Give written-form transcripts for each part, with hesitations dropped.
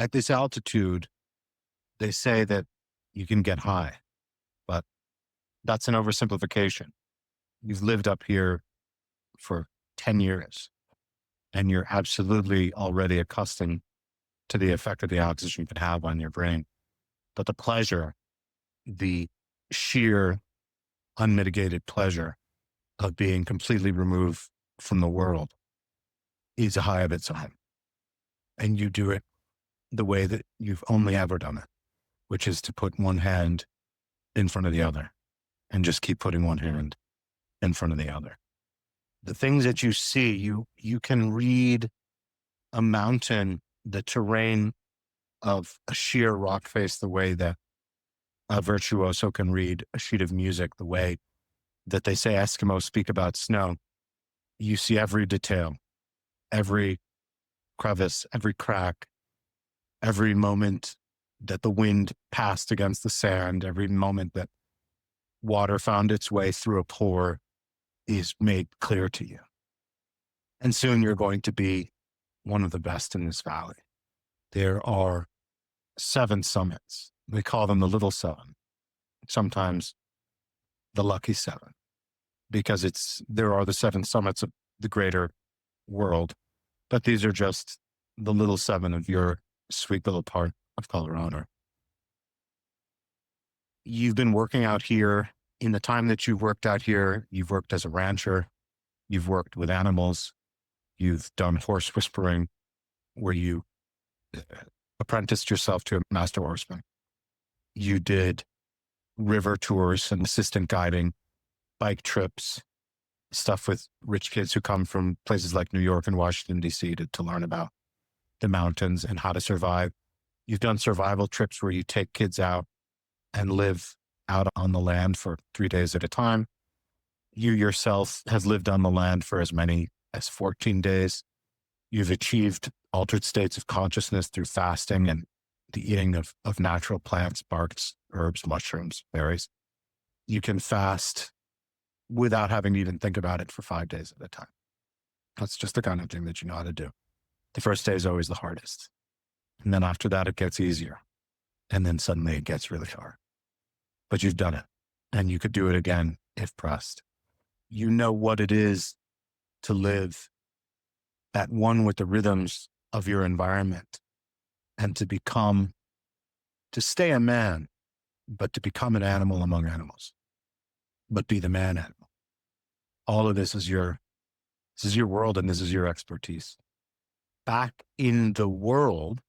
At this altitude, they say that you can get high, but that's an oversimplification. You've lived up here for 10 years and you're absolutely already accustomed to the effect that the oxygen can have on your brain. But the pleasure, the sheer unmitigated pleasure of being completely removed from the world is a high of its own. And you do it the way that you've only ever done it, which is to put one hand in front of the other and just keep putting one hand in front of the other. The things that you see, you can read a mountain, the terrain of a sheer rock face, the way that a virtuoso can read a sheet of music, the way that they say Eskimos speak about snow. You see every detail, every crevice, every crack, every moment that the wind passed against the sand, every moment that water found its way through a pore is made clear to you. And soon you're going to be one of the best in this valley. There are 7 summits. We call them the Little 7, sometimes the Lucky 7, because there are the 7 summits of the greater world, but these are just the Little 7 of your sweet little part of Colorado. You've been working out here. In the time that you've worked out here, you've worked as a rancher, you've worked with animals, you've done horse whispering, where you apprenticed yourself to a master horseman. You did river tours and assistant guiding, bike trips, stuff with rich kids who come from places like New York and Washington, D.C. to learn about the mountains and how to survive. You've done survival trips where you take kids out and live out on the land for 3 days at a time. You yourself have lived on the land for as many as 14 days. You've achieved altered states of consciousness through fasting and the eating of natural plants, barks, herbs, mushrooms, berries. You can fast without having to even think about it for 5 days at a time. That's just the kind of thing that you know how to do. The first day is always the hardest. And then after that, it gets easier. And then suddenly it gets really hard. But you've done it, and you could do it again if pressed. You know what it is to live at one with the rhythms of your environment and to stay a man, but to become an animal among animals, but be the man animal. All of this is your world, and this is your expertise. Back in the world,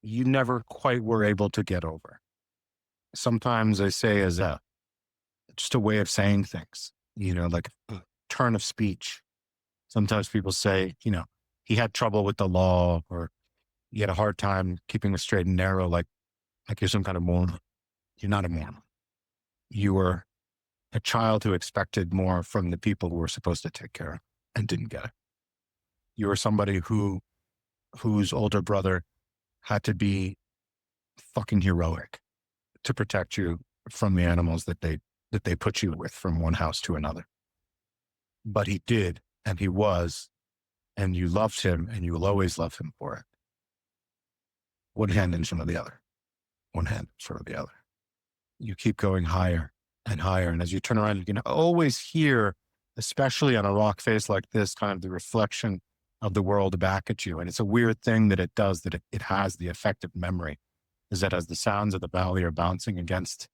you never quite were able to get over. Sometimes I say as just a way of saying things, like a turn of speech. Sometimes people say, he had trouble with the law, or he had a hard time keeping a straight and narrow, like you're some kind of moron. You're not a moron. You were a child who expected more from the people who were supposed to take care of and didn't get it. You were somebody whose older brother had to be fucking heroic to protect you from the animals that they put you with from one house to another. But he did, and he was, and you loved him, and you will always love him for it. One hand in front of the other. One hand in front of the other. You keep going higher and higher, and as you turn around, you can always hear, especially on a rock face like this, kind of the reflection of the world back at you. And it's a weird thing that it does, that it has the effect of memory, is that as the sounds of the valley are bouncing against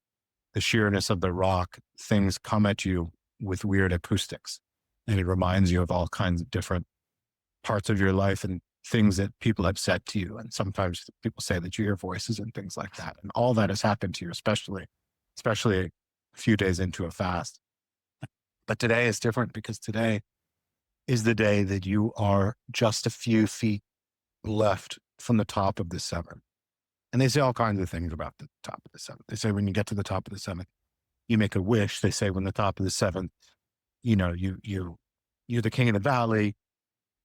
the sheerness of the rock, things come at you with weird acoustics. And it reminds you of all kinds of different parts of your life and things that people have said to you. And sometimes people say that you hear voices and things like that. And all that has happened to you, especially a few days into a fast. But today is different, because today is the day that you are just a few feet left from the top of the 7. And they say all kinds of things about the top of the 7. They say when you get to the top of the 7, you make a wish. They say when the top of the 7, you're the king of the valley.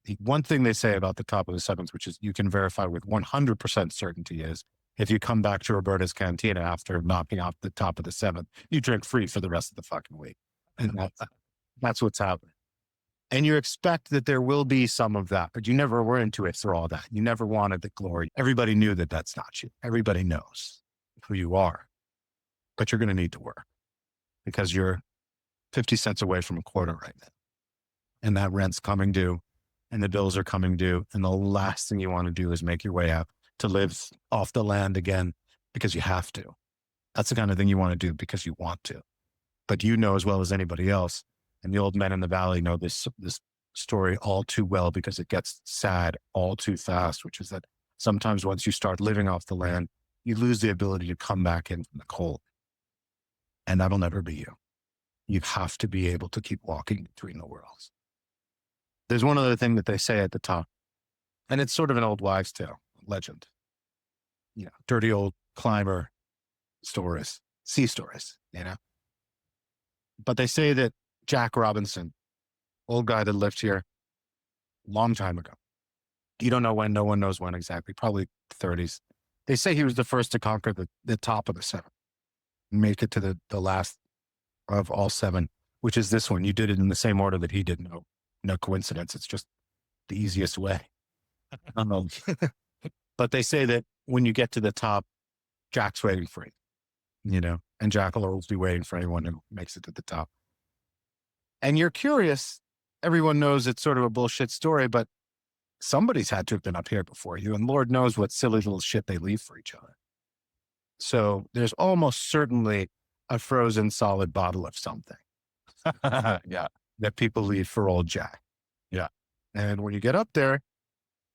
The one thing they say about the top of the 7th, which is you can verify with 100% certainty, is if you come back to Roberta's Cantina after knocking off the top of the 7th, you drink free for the rest of the fucking week. And that's what's happening. And you expect that there will be some of that, but you never were into it for all that. You never wanted the glory. Everybody knew that that's not you. Everybody knows who you are, but you're going to need to work because you're 50 cents away from a quarter right now. And that rent's coming due and the bills are coming due. And the last thing you want to do is make your way out to live off the land again because you have to. That's the kind of thing you want to do because you want to. But you know as well as anybody else, and the old men in the valley know this story all too well because it gets sad all too fast, which is that sometimes once you start living off the land, you lose the ability to come back in from the cold. And that'll never be you. You have to be able to keep walking between the worlds. There's one other thing that they say at the top, and it's sort of an old wives' tale legend. You know, dirty old climber stories, sea stories, you know. But they say that Jack Robinson, old guy that lived here a long time ago. You don't know when, no one knows when exactly, probably 30s. They say he was the first to conquer the top of the seven, make it to the last of all seven, which is this one. You did it in the same order that he did. No coincidence. It's just the easiest way. But they say that when you get to the top, Jack's waiting for you, you know, and Jack will always be waiting for anyone who makes it to the top. And you're curious. Everyone knows it's sort of a bullshit story, but somebody's had to have been up here before you, and Lord knows what silly little shit they leave for each other. So there's almost certainly a frozen solid bottle of something. Yeah. That people leave for old Jack. Yeah. And when you get up there,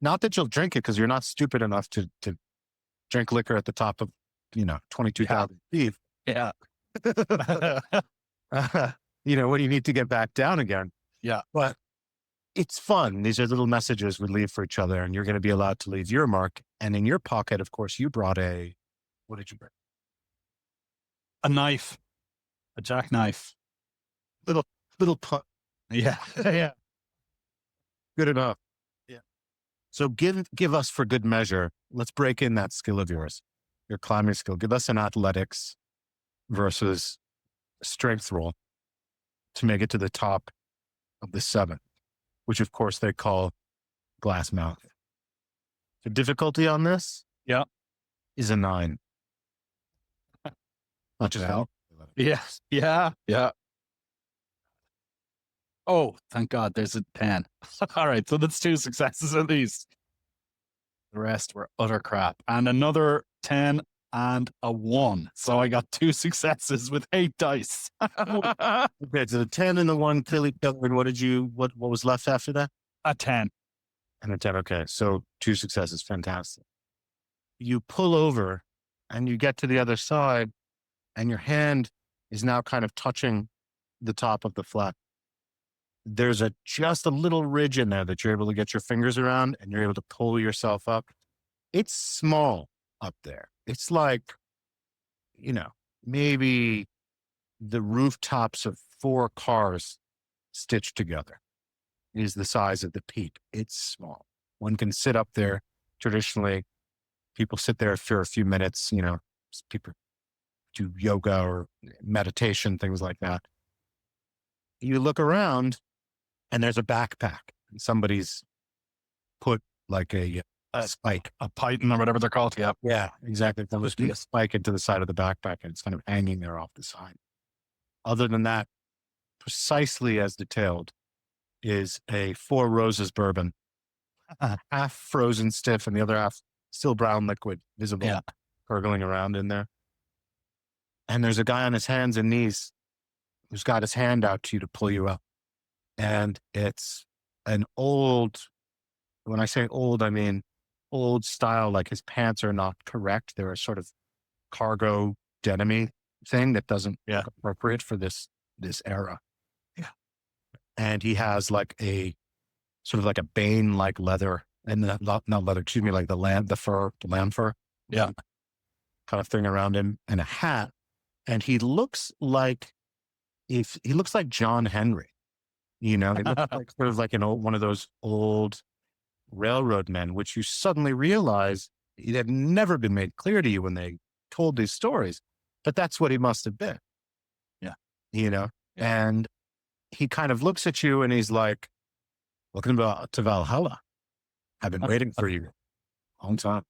not that you'll drink it because you're not stupid enough to drink liquor at the top of, 22,000 feet. Yeah. When you need to get back down again. Yeah. But it's fun. These are little messages we leave for each other, and you're going to be allowed to leave your mark. And in your pocket, of course, you brought what did you bring? A knife, a jackknife. Little punt. Yeah. Yeah. Good enough. Yeah. So give us for good measure. Let's break in that skill of yours, your climbing skill. Give us an athletics versus strength roll to make it to the top of the seven, which of course they call Glassmouth. The difficulty on this, is a 9. Not just Well, yes. Yeah. Yeah. Oh, thank God there's a 10. All right. So that's 2 successes at least. The rest were utter crap. And another 10 and a 1. So I got 2 successes with 8 dice. Okay, so the 10 and the 1 clearly covered. What was left after that? A 10. And a 10. Okay. So 2 successes. Fantastic. You pull over and you get to the other side and your hand is now kind of touching the top of the flat. There's just a little ridge in there that you're able to get your fingers around and you're able to pull yourself up. It's small up there. It's like, maybe the rooftops of 4 cars stitched together is the size of the peak. It's small. One can sit up there. Traditionally, people sit there for a few minutes, people do yoga or meditation, things like that. You look around and there's a backpack and somebody's put like a spike, a python or whatever they're called. Yeah. Yeah, exactly. There must be a spike into the side of the backpack and it's kind of hanging there off the side. Other than that, precisely as detailed, is a 4 Roses bourbon, half frozen stiff and the other half still brown liquid, visible, gurgling around in there. And there's a guy on his hands and knees who's got his hand out to you to pull you up. And it's an old, when I say old, I mean old style, like his pants are not correct. They're a sort of cargo denim thing that doesn't look appropriate for this era. Yeah. And he has like a sort of like a Bane-like leather, and not leather, excuse me, like the lamb fur. Yeah. Kind of thing around him, and a hat. And he looks like John Henry, he looks like sort of like one of those old railroad men, which you suddenly realize it had never been made clear to you when they told these stories, but that's what he must have been. Yeah. And he kind of looks at you and he's like, Welcome to Valhalla. I've been waiting for you a long time.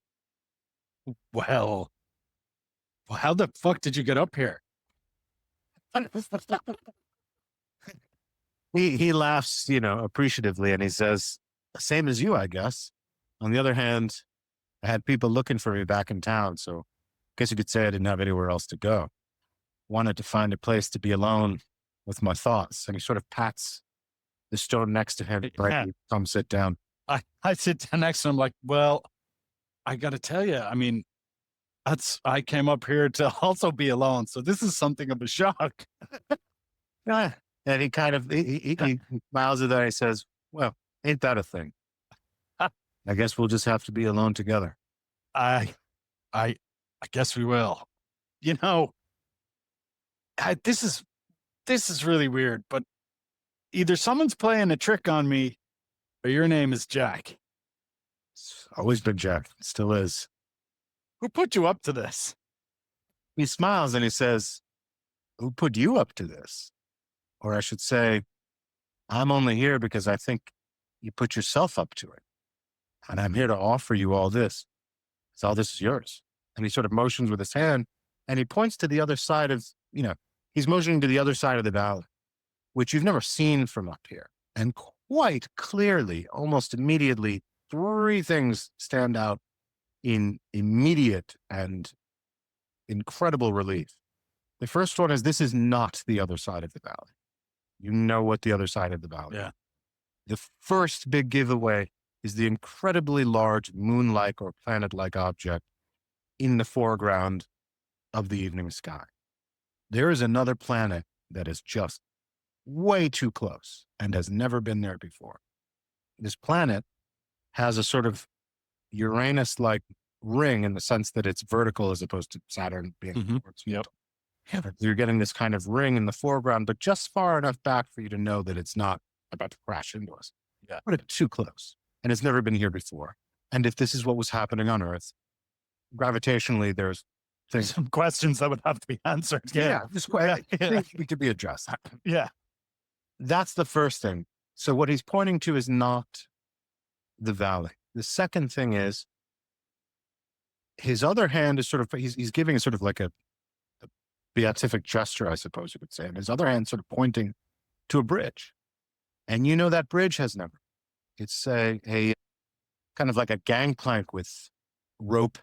Well, how the fuck did you get up here? He laughs, appreciatively, and he says, "Same as you, I guess. On the other hand, I had people looking for me back in town, so I guess you could say I didn't have anywhere else to go. Wanted to find a place to be alone with my thoughts." And he sort of pats the stone next to him. Right, come sit down. I sit down next to him like, well, I got to tell you, I mean, I came up here to also be alone. So this is something of a shock. Yeah. And he kind of, he smiles at that. And he says, "Well, ain't that a thing? I guess we'll just have to be alone together." I guess we will. You know, this is really weird, but either someone's playing a trick on me or your name is Jack. It's always been Jack. It still is. Who put you up to this? He smiles and he says, "Who put you up to this? Or I should say, I'm only here because I think you put yourself up to it. And I'm here to offer you all this. So all this is yours." And he sort of motions with his hand and he points to the other side of, he's motioning to the other side of the valley, which you've never seen from up here. And quite clearly, almost immediately, three things stand out in immediate and incredible relief. The first one is this is not the other side of the valley. You know what the other side of the valley is. Yeah. The first big giveaway is the incredibly large moon-like or planet-like object in the foreground of the evening sky. There is another planet that is just way too close and has never been there before. This planet has a sort of Uranus-like ring in the sense that it's vertical as opposed to Saturn being Yep. You're getting this kind of ring in the foreground, but just far enough back for you to know that it's not about to crash into us. Yeah. But it's too close and it's never been here before. And if this is what was happening on Earth, gravitationally, there's things. Some questions that would have to be answered. Just things need to be addressed. Yeah. That's the first thing. So what he's pointing to is not the valley. The second thing is his other hand is sort of, he's giving a sort of like a beatific gesture, I suppose you could say. And his other hand sort of pointing to a bridge. And that bridge has never. It's a kind of like a gangplank with rope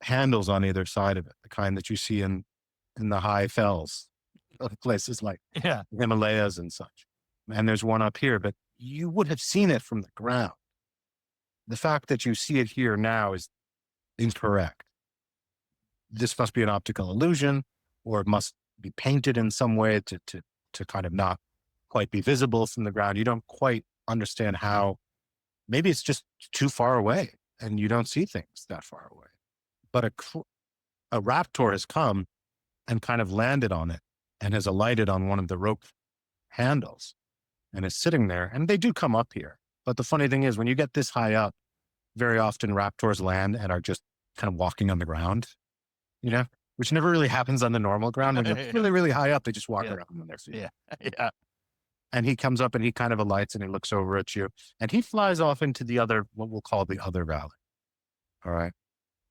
handles on either side of it, the kind that you see in the high fells, places like Himalayas and such. And there's one up here, but you would have seen it from the ground. The fact that you see it here now is incorrect. This must be an optical illusion, or it must be painted in some way to kind of not quite be visible from the ground. You don't quite understand how. Maybe it's just too far away and you don't see things that far away. But a raptor has come and kind of landed on it and has alighted on one of the rope handles and is sitting there. And they do come up here. But the funny thing is, when you get this high up, very often raptors land and are just kind of walking on the ground, which never really happens on the normal ground. When you're really, really high up, they just walk around on their feet. Yeah. And he comes up and he kind of alights and he looks over at you and he flies off into the other, what we'll call the other valley. All right.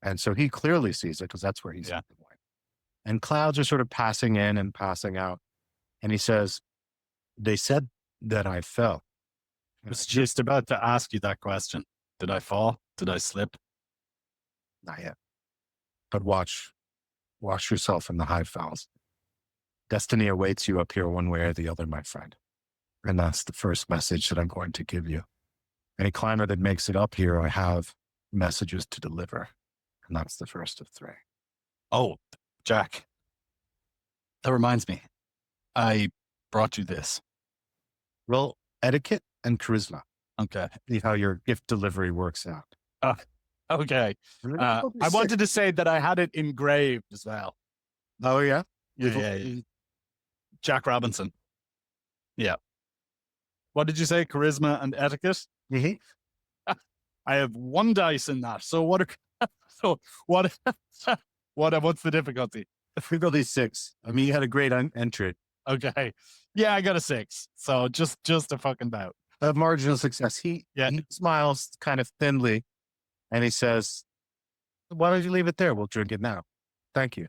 And so he clearly sees it because that's where he's going. And clouds are sort of passing in and passing out. And he says, "They said that I fell." I was just about to ask you that question. Did I fall? Did I slip? Not yet. But watch yourself in the high falls. Destiny awaits you up here one way or the other, my friend. And that's the first message that I'm going to give you. Any climber that makes it up here, I have messages to deliver. And that's the first of three. Oh, Jack. That reminds me. I brought you this. Roll etiquette and charisma. Okay. See how your gift delivery works out. Okay. I wanted to say that I had it engraved as well. Oh, yeah? Yeah. Jack Robinson. Yeah. What did you say? Charisma and etiquette? Mm-hmm. I have one dice in that. So what? What's the difficulty? Difficulty 6. I mean, you had a great entry. Okay. Yeah, I got a 6. So just a fucking bout. of marginal success. He smiles kind of thinly and he says, why don't you leave it there? We'll drink it now. Thank you.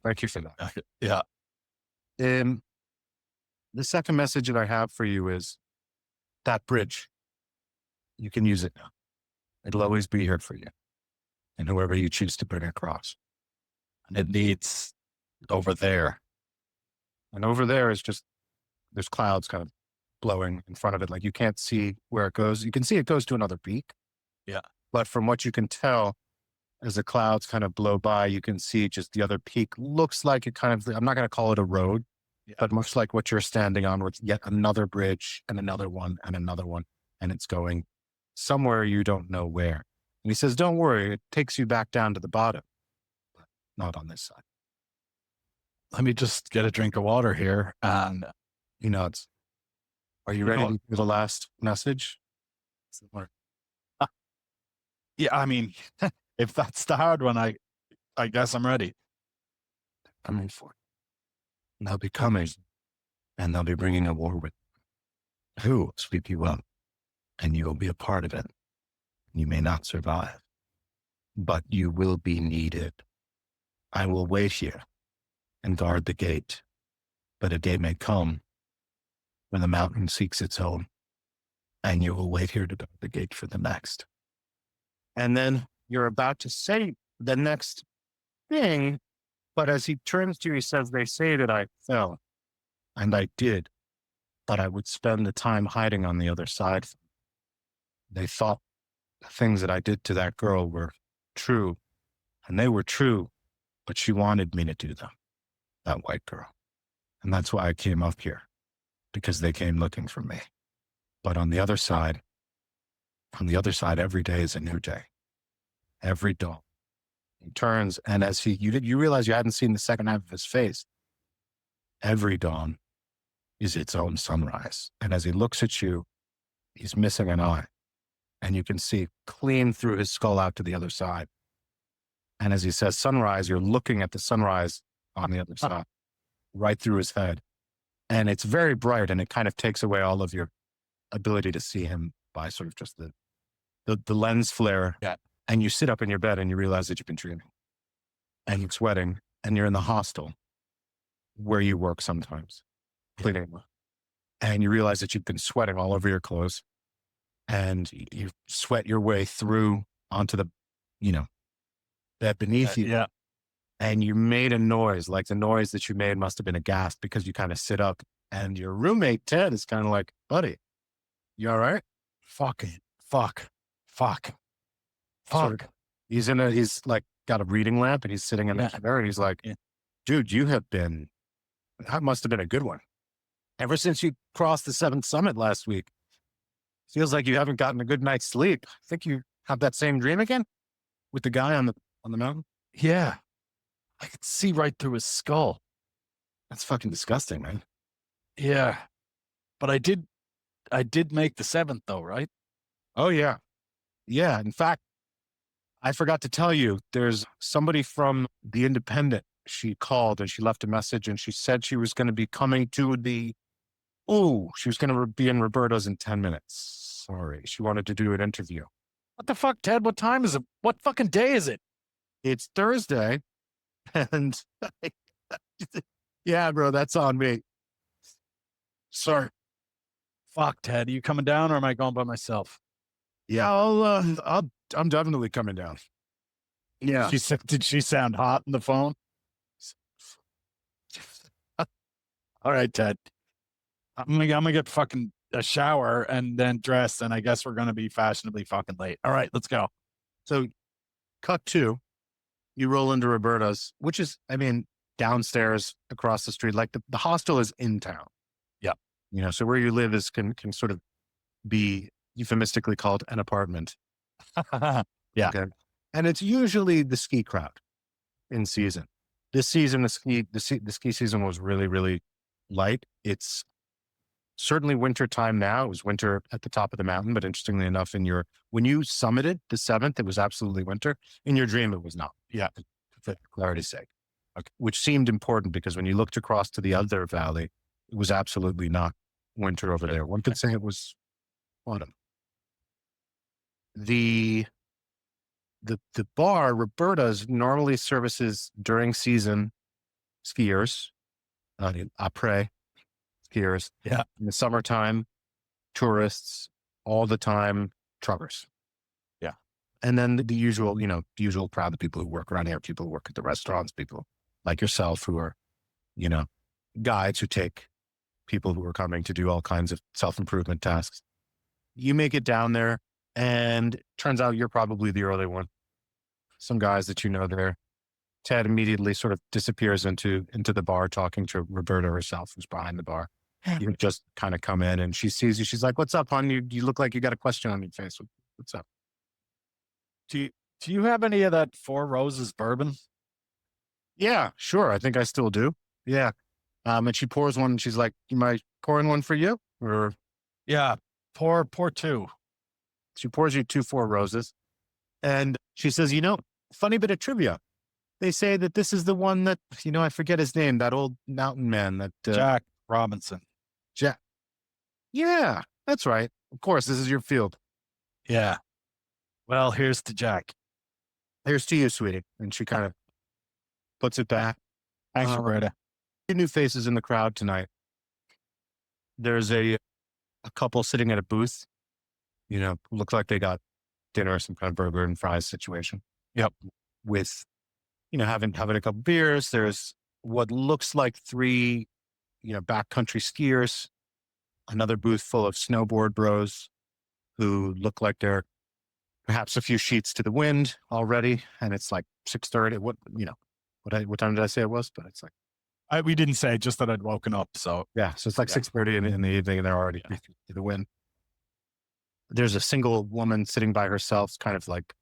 Thank you for that. Yeah. The second message that I have for you is that bridge. You can use it now. It'll always be here for you. And whoever you choose to bring across. And it leads over there. And over there is just, there's clouds kind of blowing in front of it. Like you can't see where it goes. You can see it goes to another peak. Yeah. But from what you can tell, as the clouds kind of blow by, you can see just the other peak looks like it kind of, I'm not going to call it a road, but much like what you're standing on with yet another bridge and another one and another one. And it's going somewhere you don't know where. And he says, don't worry, it takes you back down to the bottom, but not on this side. Let me just get a drink of water here. And he nods. Are you ready for the last message? Yeah, I mean, if that's the hard one, I guess I'm ready. Coming for it. They'll be coming, and they'll be bringing a war with who will sweep you up, and you will be a part of it. You may not survive, but you will be needed. I will wait here and guard the gate, but a day may come when the mountain seeks its home, and you will wait here to guard the gate for the next. And then you're about to say the next thing, but as he turns to you, he says, they say that I fell, and I did, but I would spend the time hiding on the other side. They thought the things that I did to that girl were true, and they were true, but she wanted me to do them, that white girl. And that's why I came up here, because they came looking for me. But on the other side, every day is a new day. Every dawn. He turns, and as you realize you hadn't seen the second half of his face. Every dawn is its own sunrise. And as he looks at you, he's missing an eye. And you can see clean through his skull out to the other side. And as he says sunrise, you're looking at the sunrise on the other side, right through his head. And it's very bright, and it kind of takes away all of your ability to see him by sort of just the lens flare. Yeah. And you sit up in your bed and you realize that you've been dreaming. And you're sweating, and you're in the hostel where you work sometimes, cleaning. And you realize that you've been sweating all over your clothes. And you sweat your way through onto the, bed beneath you. Yeah. And you made a noise, like the noise that you made must have been a gasp, because you kind of sit up, and your roommate, Ted, is kind of like, buddy, you all right? Fuck. Sort of, he's like got a reading lamp, and he's sitting in the chair, and he's like, dude, that must have been a good one. Ever since you crossed the 7th summit last week, feels like you haven't gotten a good night's sleep. I think you have that same dream again with the guy on the mountain. Yeah. I could see right through his skull. That's fucking disgusting, man. Yeah. But I did make the 7th though, right? Oh yeah. Yeah. In fact, I forgot to tell you, there's somebody from the Independent. She called and she left a message, and she said she was going to be coming to she was going to be in Roberto's in 10 minutes. Sorry. She wanted to do an interview. What the fuck, Ted? What time is it? What fucking day is it? It's Thursday. And yeah, bro, that's on me. Sorry. Fuck, Ted. Are you coming down, or am I going by myself? Yeah, I'm definitely coming down. Yeah. She said, did she sound hot on the phone? All right, Ted. I'm gonna get fucking a shower and then dress, and I guess we're gonna be fashionably fucking late. All right, let's go. So, cut 2, you roll into Roberta's, which is, downstairs across the street. Like the hostel is in town. Yeah. So where you live can sort of be euphemistically called an apartment. Yeah. Okay. And it's usually the ski crowd in season. This season, the ski season was really, really light. It's certainly winter time now. It was winter at the top of the mountain, but interestingly enough, when you summited the 7th, it was absolutely winter. In your dream, it was not. Yeah. For clarity's sake. Okay. Which seemed important, because when you looked across to the other valley, it was absolutely not winter over there. One could say it was autumn. The bar, Roberta's, normally services during season skiers, après skiers. Yeah. In the summertime, tourists, all the time, truckers. Yeah. And then the usual, the usual crowd of people who work around here, people who work at the restaurants, people like yourself who are, guides who take people who are coming to do all kinds of self-improvement tasks. You make it down there, and turns out you're probably the early one. Some guys that you know there. Ted immediately sort of disappears into the bar, talking to Roberta herself, who's behind the bar. You just kind of come in, and she sees you. She's like, "What's up, hon? You look like you got a question on your face. What's up?" Do you have any of that Four Roses bourbon? Yeah, sure. I think I still do. Yeah. And she pours one, and she's like, "Am I pouring one for you?" Or Yeah. Pour two. she pours you 2 Four Roses, and she says, funny bit of trivia. They say that this is the one that, I forget his name, that old mountain man that Jack Robinson. Jack. Yeah, that's right. Of course, this is your field. Yeah. Well, here's to Jack. Here's to you, sweetie. And she kind of puts it back. Thanks, Roberta. New faces in the crowd tonight. There's a couple sitting at a booth, look like they got dinner, some kind of burger and fries situation. Yep. With, having a couple beers. There's what looks like 3, backcountry skiers, another booth full of snowboard bros who look like they're perhaps a few sheets to the wind already. And it's like 6:30. What time did I say it was? But it's like, We didn't say, just that I'd woken up. So yeah. So it's like 6:30 in the evening, and they're already to the wind. There's a single woman sitting by herself, kind of like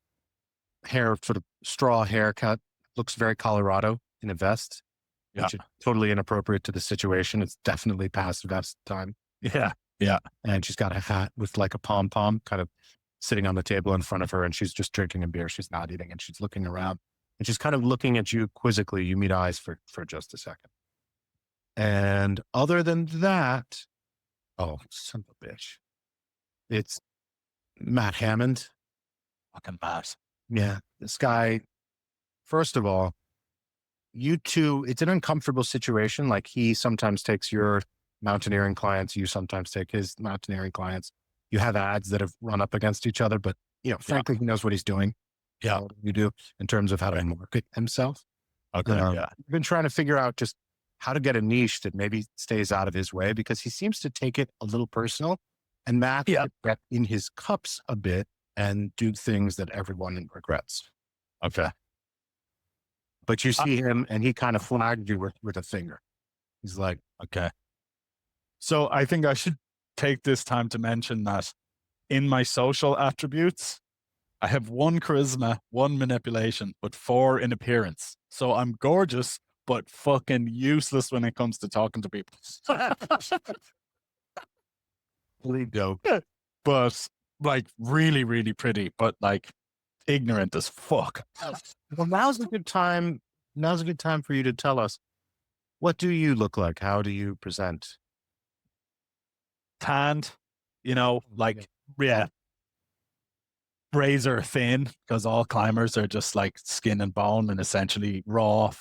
hair, sort of straw haircut, looks very Colorado in a vest, which is totally inappropriate to the situation. It's definitely past vest time. Yeah. Yeah. And she's got a hat with like a pom-pom kind of sitting on the table in front of her, and she's just drinking a beer. She's not eating, and she's looking around, and she's kind of looking at you quizzically. You meet eyes for just a second. And other than that, oh, son of a bitch. It's Matt Hammond. Fucking Matt. Yeah. This guy, first of all, you two, it's an uncomfortable situation. Like, he sometimes takes your mountaineering clients. You sometimes take his mountaineering clients. You have ads that have run up against each other, but, frankly, he knows what he's doing. Yeah. You do in terms of how to market himself. Okay. Yeah. I've been trying to figure out just how to get a niche that maybe stays out of his way, because he seems to take it a little personal, and Matt get in his cups a bit and do things that everyone regrets. Okay. But you see him, and he kind of flagged you with a finger. He's like, okay. So I think I should take this time to mention that in my social attributes, I have 1 charisma, 1 manipulation, but 4 in appearance. So I'm gorgeous, but fucking useless when it comes to talking to people. dope. But like really, really pretty, but like ignorant as fuck. Well, now's a good time. Now's a good time for you to tell us, what do you look like? How do you present? Tanned, like, yeah, razor thin, because all climbers are just like skin and bone and essentially raw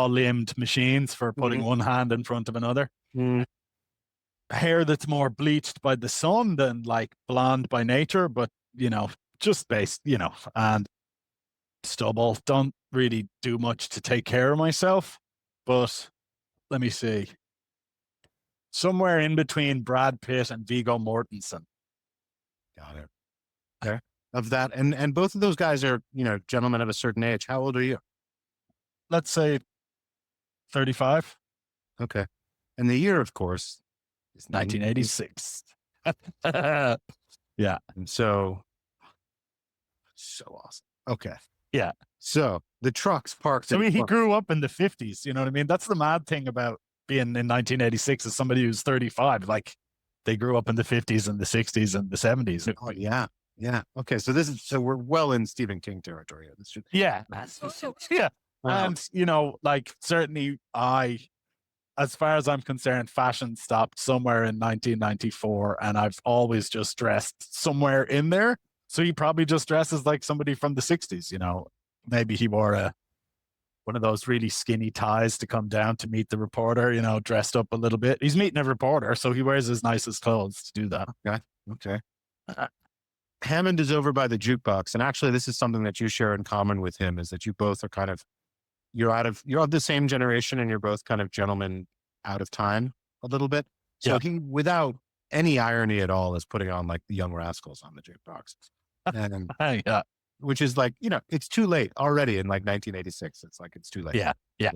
limbed machines for putting one hand in front of another. Hair that's more bleached by the sun than like blonde by nature, but just based, and stubble. Don't really do much to take care of myself, but let me see. Somewhere in between Brad Pitt and Viggo Mortensen. Got it. Okay. Of that. And both of those guys are, gentlemen of a certain age. How old are you? Let's say 35. Okay. And the year, of course, is 1986. Yeah. And so awesome. Okay. Yeah. So the truck's parked. So he grew up in the 50s. You know what I mean? That's the mad thing about being in 1986 as somebody who's 35. Like, they grew up in the 50s and the 60s and the 70s. Oh, yeah. Yeah. Okay. So we're well in Stephen King territory. Yeah. Yeah. And, like, certainly I as far as I'm concerned, fashion stopped somewhere in 1994, and I've always just dressed somewhere in there. So he probably just dresses like somebody from the 60s, you know. Maybe he wore one of those really skinny ties to come down to meet the reporter, you know, dressed up a little bit. He's meeting a reporter, so he wears his nicest clothes to do that. Okay. Okay. Hammond is over by the jukebox. And actually, this is something that you share in common with him is that you both are kind of, you're of the same generation and you're both kind of gentlemen out of time a little bit. So Yeah. he, without any irony at all, is putting on like the Young Rascals on the jukebox. And Yeah. which is like, it's too late already in like 1986. It's like, it's too late. Yeah. Yeah.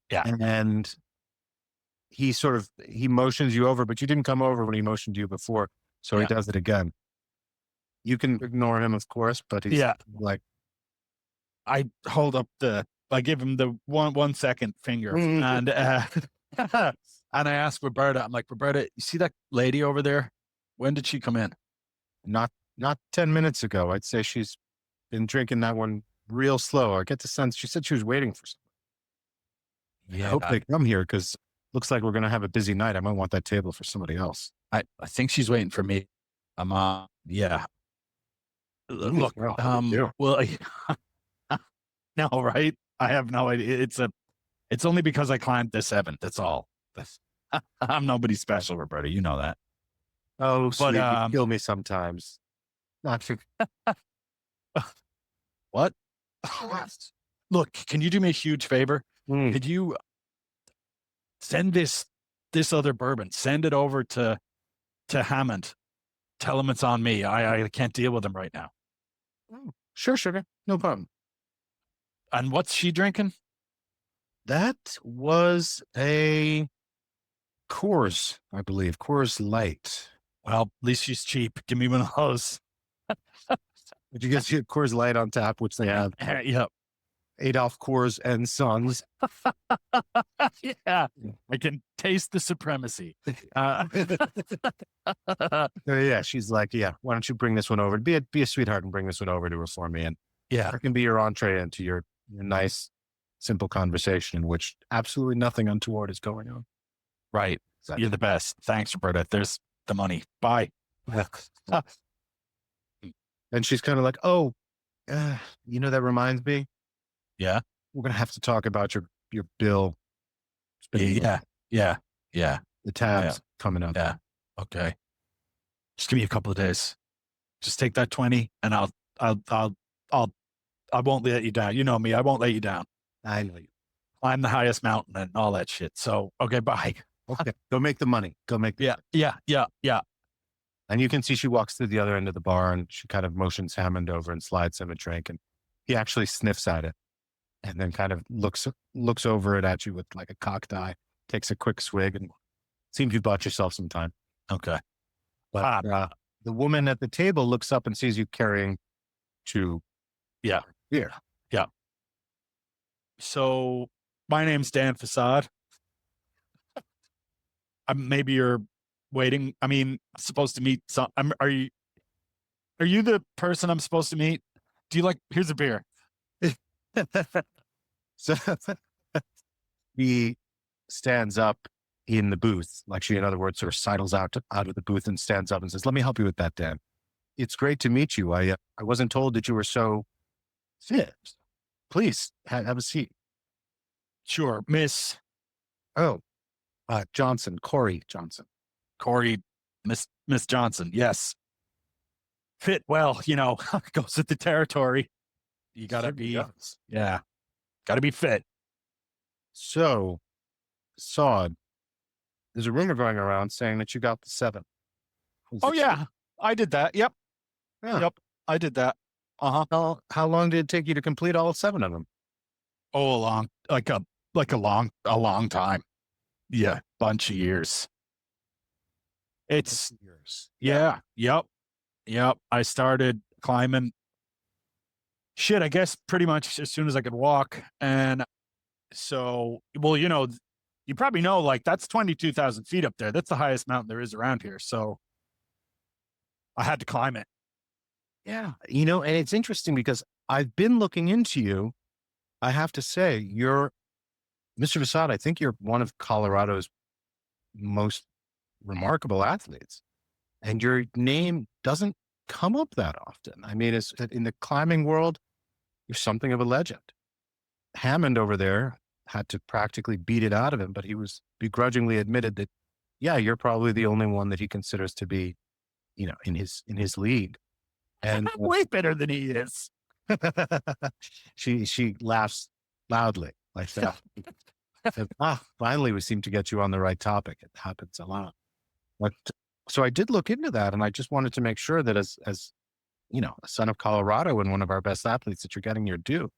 Yeah. And he motions you over, but you didn't come over when he motioned you before. So he Yeah. does it again. You can ignore him, of course, but he's like, I hold up I give him the 1 second finger and and I ask Roberta, I'm like, Roberta, you see that lady over there? When did she come in? not 10 minutes ago. I'd say she's been drinking that one real slow. I get the sense she said she was waiting for somebody. I hope they come here because looks like we're going to have a busy night. I might want that table for somebody else. I think she's waiting for me. I'm yeah. Look, well, no, right? I have no idea. It's only because I climbed the 7th. That's all. I'm nobody special, Roberta. You know that. Oh, But sweet, you kill me sometimes. Not for what? Look, can you do me a huge favor? Could you send this other bourbon? Send it over to Hammond. Tell him it's on me. I can't deal with him right now. Sure, sugar. No problem. And what's she drinking? That was a Coors, I believe. Coors Light. Well, at least she's cheap. Give me one of those. Did you guys get Coors Light on tap, which they have? Yep. Adolf Coors and Sons. Yeah. I can taste the supremacy. Yeah, she's like, yeah, why don't you bring this one over? Be a sweetheart and bring this one over to her for me. And Yeah. it can be your entree into your nice, simple conversation in which absolutely nothing untoward is going on. Right. Exactly. You're the best. Thanks, Roberta. There's the money. Bye. And she's kind of like, oh, that reminds me. Yeah. We're going to have to talk about your bill. Yeah. The tabs coming up. Yeah. Okay. Just give me a couple of days. Just take that 20 and I won't let you down. You know me. I won't let you down. I know you. Climb the highest mountain and all that shit. So, okay, bye. Okay. Go make the money. Go make the money. Yeah. And you can see she walks to the other end of the bar and she kind of motions Hammond over and slides him a drink. And he actually sniffs at it and then kind of looks over it at you with like a cocked eye, takes a quick swig and seems you bought yourself some time. Okay. But the woman at the table looks up and sees you carrying two beer. Yeah. So my name's Dan Facade. Maybe you're waiting. I mean, I'm supposed to meet some. Are you the person I'm supposed to meet? Do you like? Here's a beer. So he stands up in the booth, like she, in other words, sort of sidles out of the booth and stands up and says, "Let me help you with that, Dan. It's great to meet you. I wasn't told that you were so fit. Please have a seat." Sure, Miss Johnson, Corey Johnson. Miss Johnson. Yes. Fit well, goes with the territory. You gotta be, gotta be fit. So, Sod, there's a rumor going around saying that you got the 7. Oh yeah, I did that. Yep. Yeah. Yep. I did that. How long did it take you to complete all 7 of them? Oh, a long time. Yeah. Bunch of years. It's years. Yep. I started climbing I guess pretty much as soon as I could walk. And so, well, you probably know, like, that's 22,000 feet up there. That's the highest mountain there is around here. So I had to climb it. Yeah. And it's interesting because I've been looking into you. I have to say, you're Mr. Facade, I think you're one of Colorado's most remarkable athletes, and your name doesn't come up that often. I mean, it's in the climbing world, you're something of a legend. Hammond over there had to practically beat it out of him, but he was begrudgingly admitted that, yeah, you're probably the only one that he considers to be, in his league. And I'm way better than he is. she laughs loudly like that. Said, finally, we seem to get you on the right topic. It happens a lot. But so I did look into that, and I just wanted to make sure that as a son of Colorado and one of our best athletes, that you're getting your due.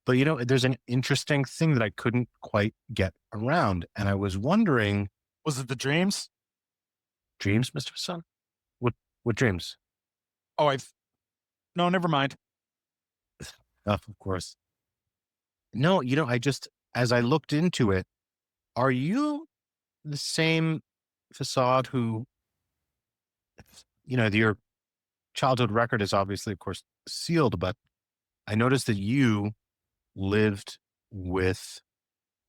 But there's an interesting thing that I couldn't quite get around, and I was wondering, Was it the dreams? dreams, Mr. Son? What dreams? Oh, no, never mind. Oh, of course. No, I just, as I looked into it, are you the same Facade who, your childhood record is obviously, of course, sealed, but I noticed that you lived with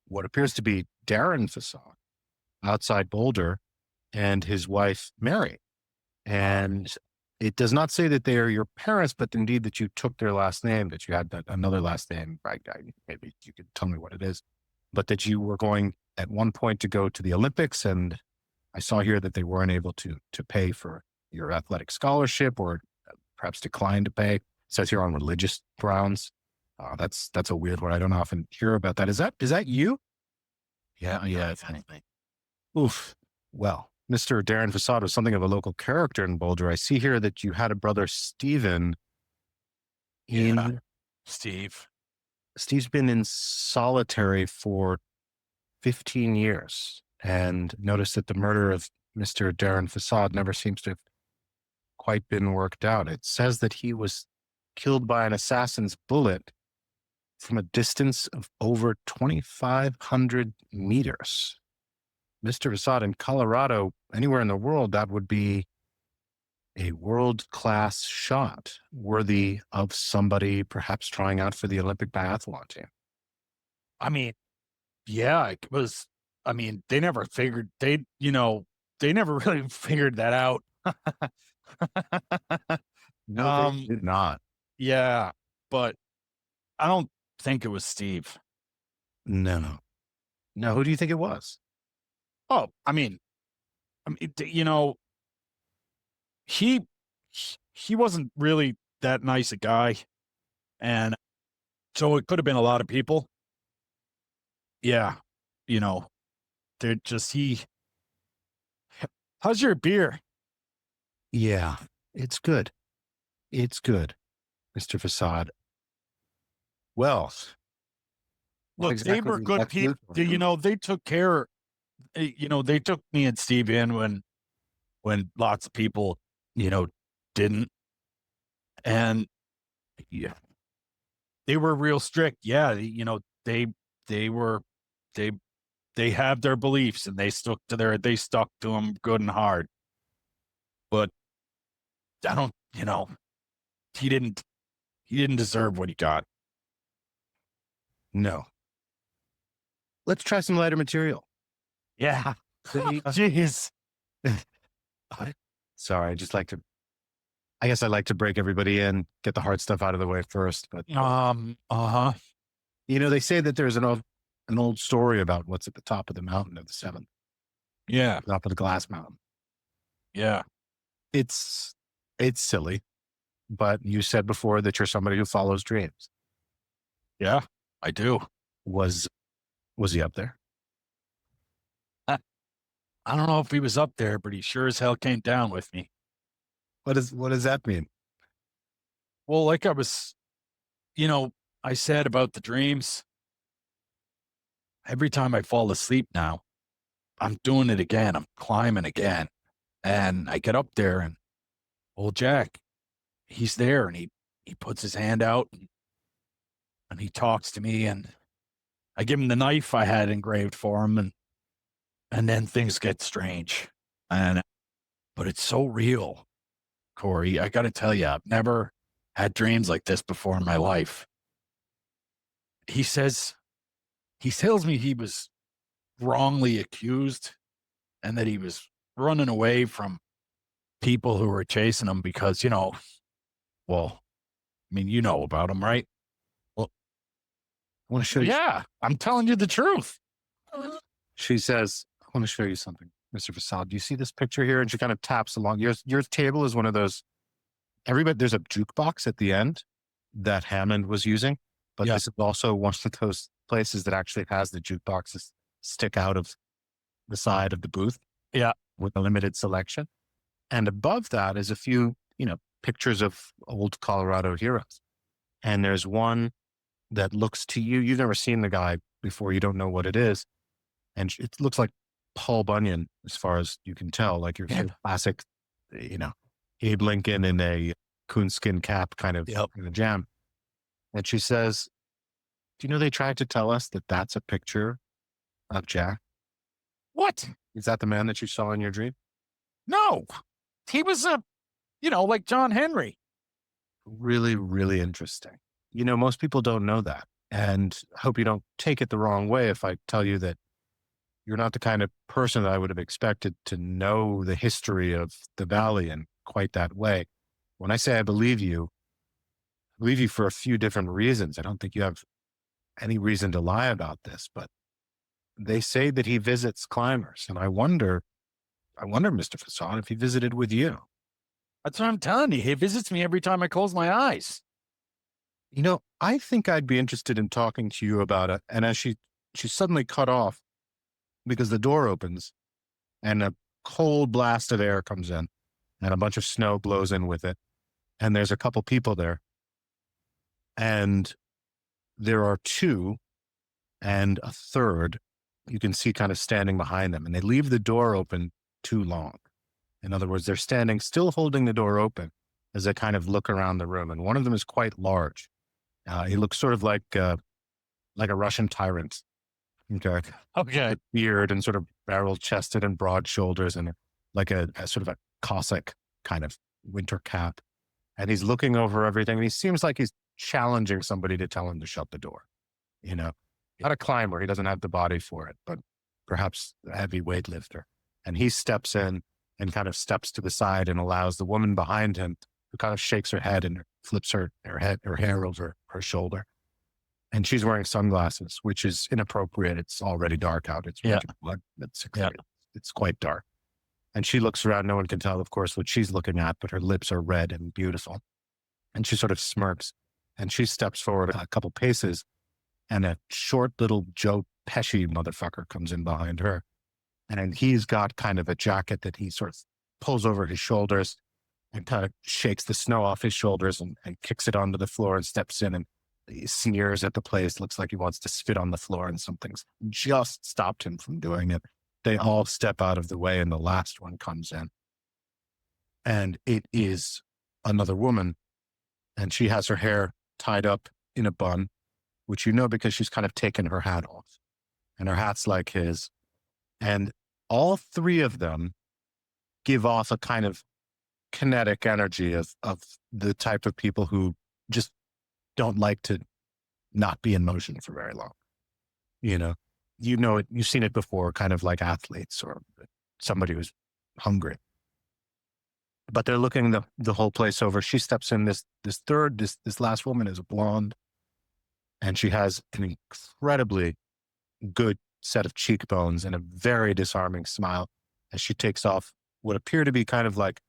what appears to be Darren Facade outside Boulder and his wife, Mary. And it does not say that they are your parents, but indeed that you took their last name, that you had another last name. Maybe you could tell me what it is, but that you were going at one point to go to the Olympics. And I saw here that they weren't able to pay for your athletic scholarship, or perhaps declined to pay. It says here on religious grounds. That's a weird one. I don't often hear about that. Is that you? Yeah, it's anything. Oof. Well, Mr. Darren Facade was something of a local character in Boulder. I see here that you had a brother, Stephen. Steve. Steve's been in solitary for 15 years, and noticed that the murder of Mr. Darren Facade never seems to have quite been worked out. It says that he was killed by an assassin's bullet from a distance of over 2,500 meters. Mr. Facade, in Colorado, anywhere in the world, that would be a world-class shot, worthy of somebody perhaps trying out for the Olympic biathlon team. I mean, yeah, it was. I mean, they never never really figured that out. No, they did not. Yeah, but I don't think it was Steve. No. Who do you think it was? Oh, he he wasn't really that nice a guy, and so it could have been a lot of people. Yeah, they're just he. How's your beer? Yeah, it's good. It's good, Mr. Facade. Well, what Look, they exactly were would you good like to do people. for me? They took care. They took me and Steve in when lots of people, didn't, and yeah, they were real strict. Yeah, they were they they have their beliefs and they stuck to them good and hard. But I don't, he didn't deserve what he got. No. Let's try some lighter material. Yeah. See? Jeez. Sorry, I guess I like to break everybody in, get the hard stuff out of the way first. But Uh-huh. they say that there's an old story about what's at the top of the mountain of the seventh, Yeah. top of the Glassmouth. Yeah. It's silly, but you said before that you're somebody who follows dreams. Yeah. I do. Was he up there? I don't know if he was up there, but he sure as hell came down with me. What does that mean? Well, like I said about the dreams, every time I fall asleep now, I'm doing it again. I'm climbing again. And I get up there and old Jack, he's there and he puts his hand out and he talks to me and I give him the knife I had engraved for him and then things get strange. But it's so real, Corey. I got to tell you, I've never had dreams like this before in my life. He says he tells me he was wrongly accused and that he was running away from people who were chasing him because, well, I mean, you know about him, right? Well, I want to show Well, you. yeah, I'm telling you the truth. She says, I want to show you something, Mr. Facade. Do you see this picture here? And she kind of taps along. Your table is one of those, everybody, there's a jukebox at the end that Hammond was using, but Yeah. this is also one of those places that actually has the jukeboxes stick out of the side of the booth. Yeah. With a limited selection. And above that is a few, pictures of old Colorado heroes. And there's one that looks to you. You've never seen the guy before. You don't know what it is. And it looks like Paul Bunyan, as far as you can tell, like your sort of classic, Abe Lincoln in a coonskin cap kind of in a jam. And she says, do you know they tried to tell us that that's a picture of Jack? What? Is that the man that you saw in your dream? No, he was like John Henry. Really, really interesting. Most people don't know that. And I hope you don't take it the wrong way if I tell you that you're not the kind of person that I would have expected to know the history of the valley in quite that way. When I say I believe you for a few different reasons. I don't think you have any reason to lie about this, but they say that he visits climbers. And I wonder, Mr. Facade, if he visited with you. That's what I'm telling you. He visits me every time I close my eyes. I think I'd be interested in talking to you about it. And as she suddenly cut off because the door opens and a cold blast of air comes in and a bunch of snow blows in with it. And there's a couple people there. And there are two and a third you can see kind of standing behind them. And they leave the door open too long. In other words, they're standing, still holding the door open as they kind of look around the room. And one of them is quite large. He looks sort of like a Russian tyrant. Okay. Okay. Beard and sort of barrel chested and broad shoulders and like a sort of a Cossack kind of winter cap. And he's looking over everything. And he seems like he's challenging somebody to tell him to shut the door. Not a climber. He doesn't have the body for it, but perhaps a heavy weightlifter. And he steps in and kind of steps to the side and allows the woman behind him, who kind of shakes her head and flips her hair over her shoulder. And she's wearing sunglasses, which is inappropriate. It's already dark out. It's winter blood. It's quite dark. And she looks around. No one can tell, of course, what she's looking at, but her lips are red and beautiful. And she sort of smirks and she steps forward a couple paces, and a short little Joe Pesci motherfucker comes in behind her. And he's got kind of a jacket that he sort of pulls over his shoulders and kind of shakes the snow off his shoulders and kicks it onto the floor and steps in and he sneers at the place. Looks like he wants to spit on the floor, and something's just stopped him from doing it. They all step out of the way and the last one comes in. And it is another woman. And she has her hair tied up in a bun, which because she's kind of taken her hat off. And her hat's like his. And all three of them give off a kind of kinetic energy of the type of people who just don't like to not be in motion for very long. It, you've seen it before, kind of like athletes or somebody who's hungry. But they're looking the whole place over. She steps in. This last woman is a blonde, and she has an incredibly good set of cheekbones and a very disarming smile as she takes off what appear to be kind of like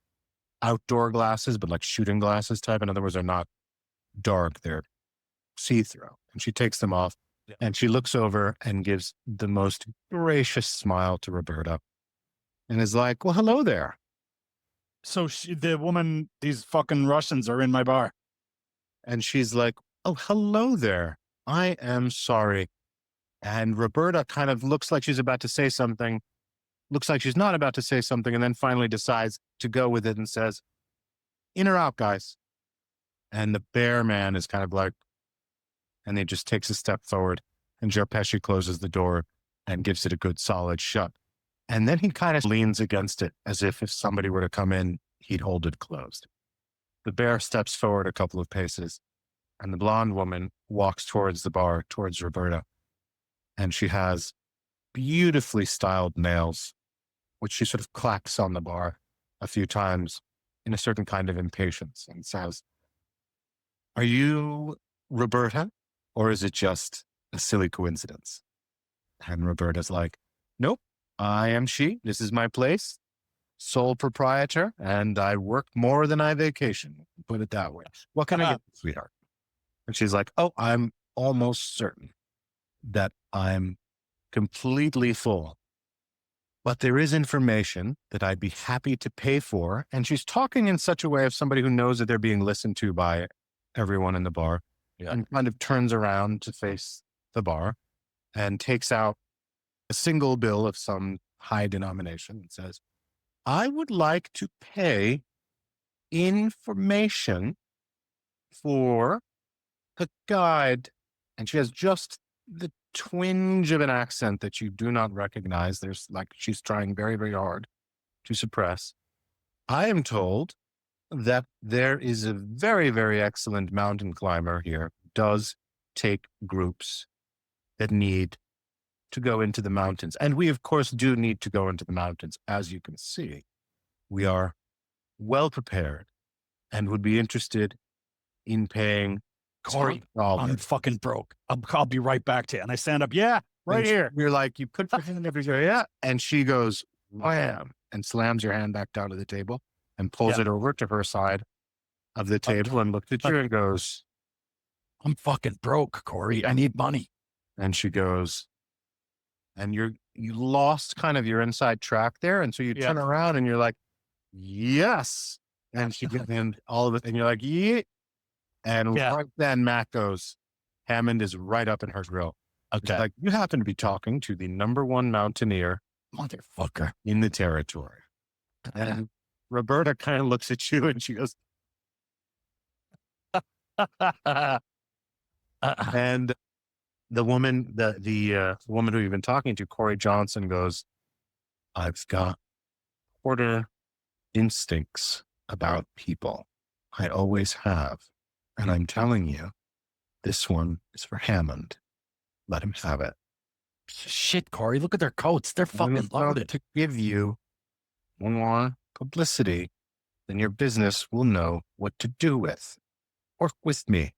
outdoor glasses, but like shooting glasses type. In other words, they're not dark, they're see-through. And she takes them off and she looks over and gives the most gracious smile to Roberta and is like, well, hello there. So the woman, these fucking Russians are in my bar. And she's like, oh, hello there. I am sorry. And Roberta kind of looks like she's about to say something, looks like she's not about to say something, and then finally decides to go with it and says, in or out, guys. And the bear man is kind of like, and he just takes a step forward, and Joe Pesci closes the door and gives it a good solid shut. And then he kind of leans against it as if somebody were to come in, he'd hold it closed. The bear steps forward a couple of paces, and the blonde woman walks towards the bar, towards Roberta. and she has beautifully styled nails, which she sort of clacks on the bar a few times in a certain kind of impatience and says, "Are you Roberta, or is it just a silly coincidence?" And Roberta's like, "Nope, I am she. This is my place. Sole proprietor, and I work more than I vacation. Put it that way. What can I get, sweetheart?" And she's like, "Oh, I'm almost certain that I'm completely full, but there is information that I'd be happy to pay for." And she's talking in such a way of somebody who knows that they're being listened to by everyone in the bar, Yeah. and kind of turns around to face the bar and takes out a single bill of some high denomination and says, "I would like to pay information for a guide." And she has just the twinge of an accent that you do not recognize. There's like, she's trying very, very hard to suppress. "I am told that there is a very, very excellent mountain climber here, does take groups that need to go into the mountains. And we, of course, do need to go into the mountains. As you can see, we are well prepared and would be interested in paying Corey, $12." I'm fucking broke. I'll be right back to you. And I stand up. Yeah, right And here. You're like, you put your hand over your, yeah. And she goes, wham, and slams your hand back down to the table and pulls Yeah. it over to her side of the table and looks at you and goes, I'm fucking broke, Corey. I need money. and she goes, and you lost kind of your inside track there. And so you turn around and you're like, yes. And she gets in all of it. And you're like, yeah. And right then Matt goes, Hammond is right up in her grill. Okay. It's like, you happen to be talking to the #1 mountaineer Motherfucker in the territory. And Roberta kind of looks at you and she goes, and the woman, the woman who you've been talking to, Corey Johnson, goes, "I've got quarter instincts about people. I always have. And I'm telling you, this one is for Hammond. Let him have it." Shit, Corey. Look at their coats. They're fucking loaded. To give you more publicity, then your business will know what to do with. Work with me.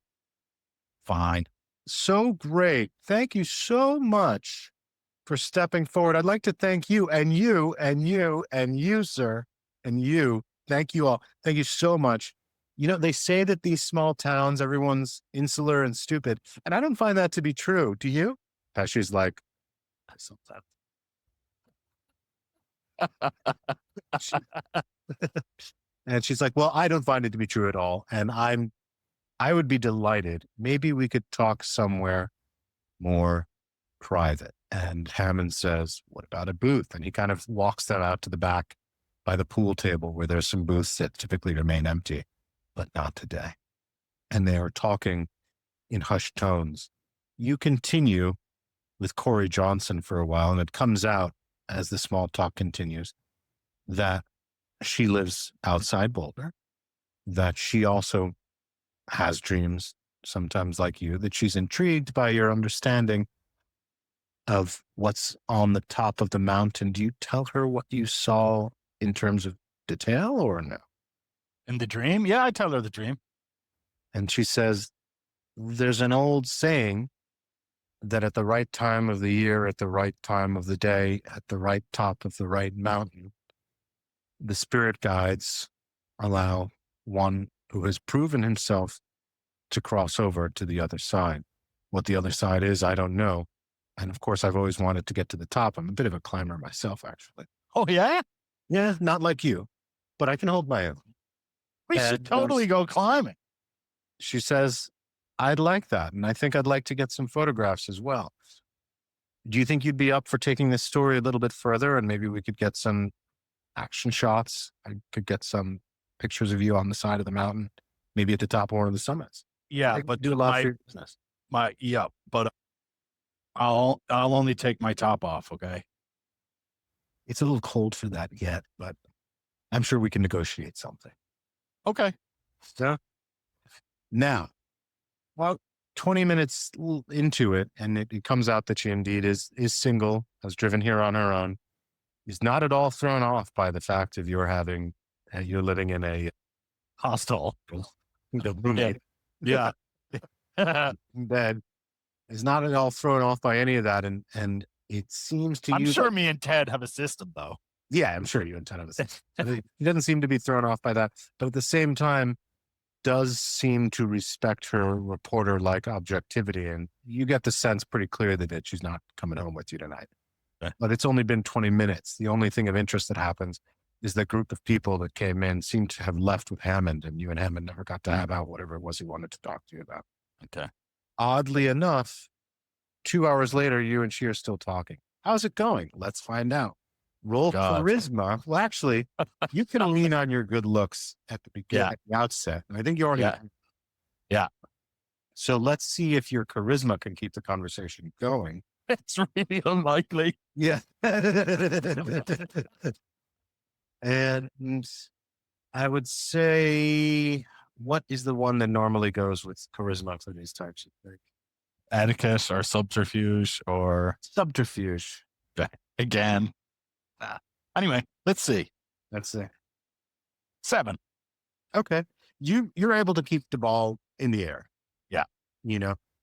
Fine. So great. Thank you so much for stepping forward. I'd like to thank you and you and you and you, sir, and you. Thank you all. Thank you so much. You know, they say that these small towns, everyone's insular and stupid. And I don't find that to be true. Do you? She's like, and she's like, well, I don't find it to be true at all. And I would be delighted. Maybe we could talk somewhere more private. And Hammond says, what about a booth? And he kind of walks them out to the back by the pool table where there's some booths that typically remain empty, but not today. And they are talking in hushed tones. You continue with Corey Johnson for a while, and it comes out as the small talk continues that she lives outside Boulder, that she also has dreams, sometimes like you, that she's intrigued by your understanding of what's on the top of the mountain. Do you tell her what you saw in terms of detail or no? In the dream? Yeah, I tell her the dream. And she says, there's an old saying that at the right time of the year, at the right time of the day, at the right top of the right mountain, the spirit guides allow one who has proven himself to cross over to the other side. What the other side is, I don't know. And of course, I've always wanted to get to the top. I'm a bit of a climber myself, actually. Oh, yeah? Yeah, not like you, but I can hold my own. We should totally go climbing. She says, I'd like that. And I think I'd like to get some photographs as well. Do you think you'd be up for taking this story a little bit further and maybe we could get some action shots? I could get some pictures of you on the side of the mountain, maybe at the top of one of the summits. Yeah, but do a lot for your business. But I'll only take my top off, okay? It's a little cold for that yet, but I'm sure we can negotiate something. Okay. So now, well, 20 minutes into it, and it comes out that she indeed is single, has driven here on her own, is not at all thrown off by the fact of you're living in a Hostile. the Yeah. roommate Yeah. bed, is not at all thrown off by any of that, and it seems to I'm you sure that, me and Ted have a system though. yeah, I'm sure you intend to. He doesn't seem to be thrown off by that, but at the same time, does seem to respect her reporter-like objectivity, and you get the sense pretty clearly that she's not coming home with you tonight. Okay. But it's only been 20 minutes. The only thing of interest that happens is the group of people that came in seemed to have left with Hammond, and you and Hammond never got to have out whatever it was he wanted to talk to you about. Okay. Oddly enough, 2 hours later, you and she are still talking. How's it going? Let's find out. Roll God. charisma. Well, actually, you can lean on your good looks at the beginning, Yeah. at the outset. And I think you already. Yeah. Yeah. So let's see if your charisma can keep the conversation going. It's really unlikely. Yeah. And I would say, what is the one that normally goes with charisma for these types of things? Etiquette or subterfuge or Subterfuge. again. Anyway, let's see. That's it. 7. Okay. You're able to keep the ball in the air. Yeah.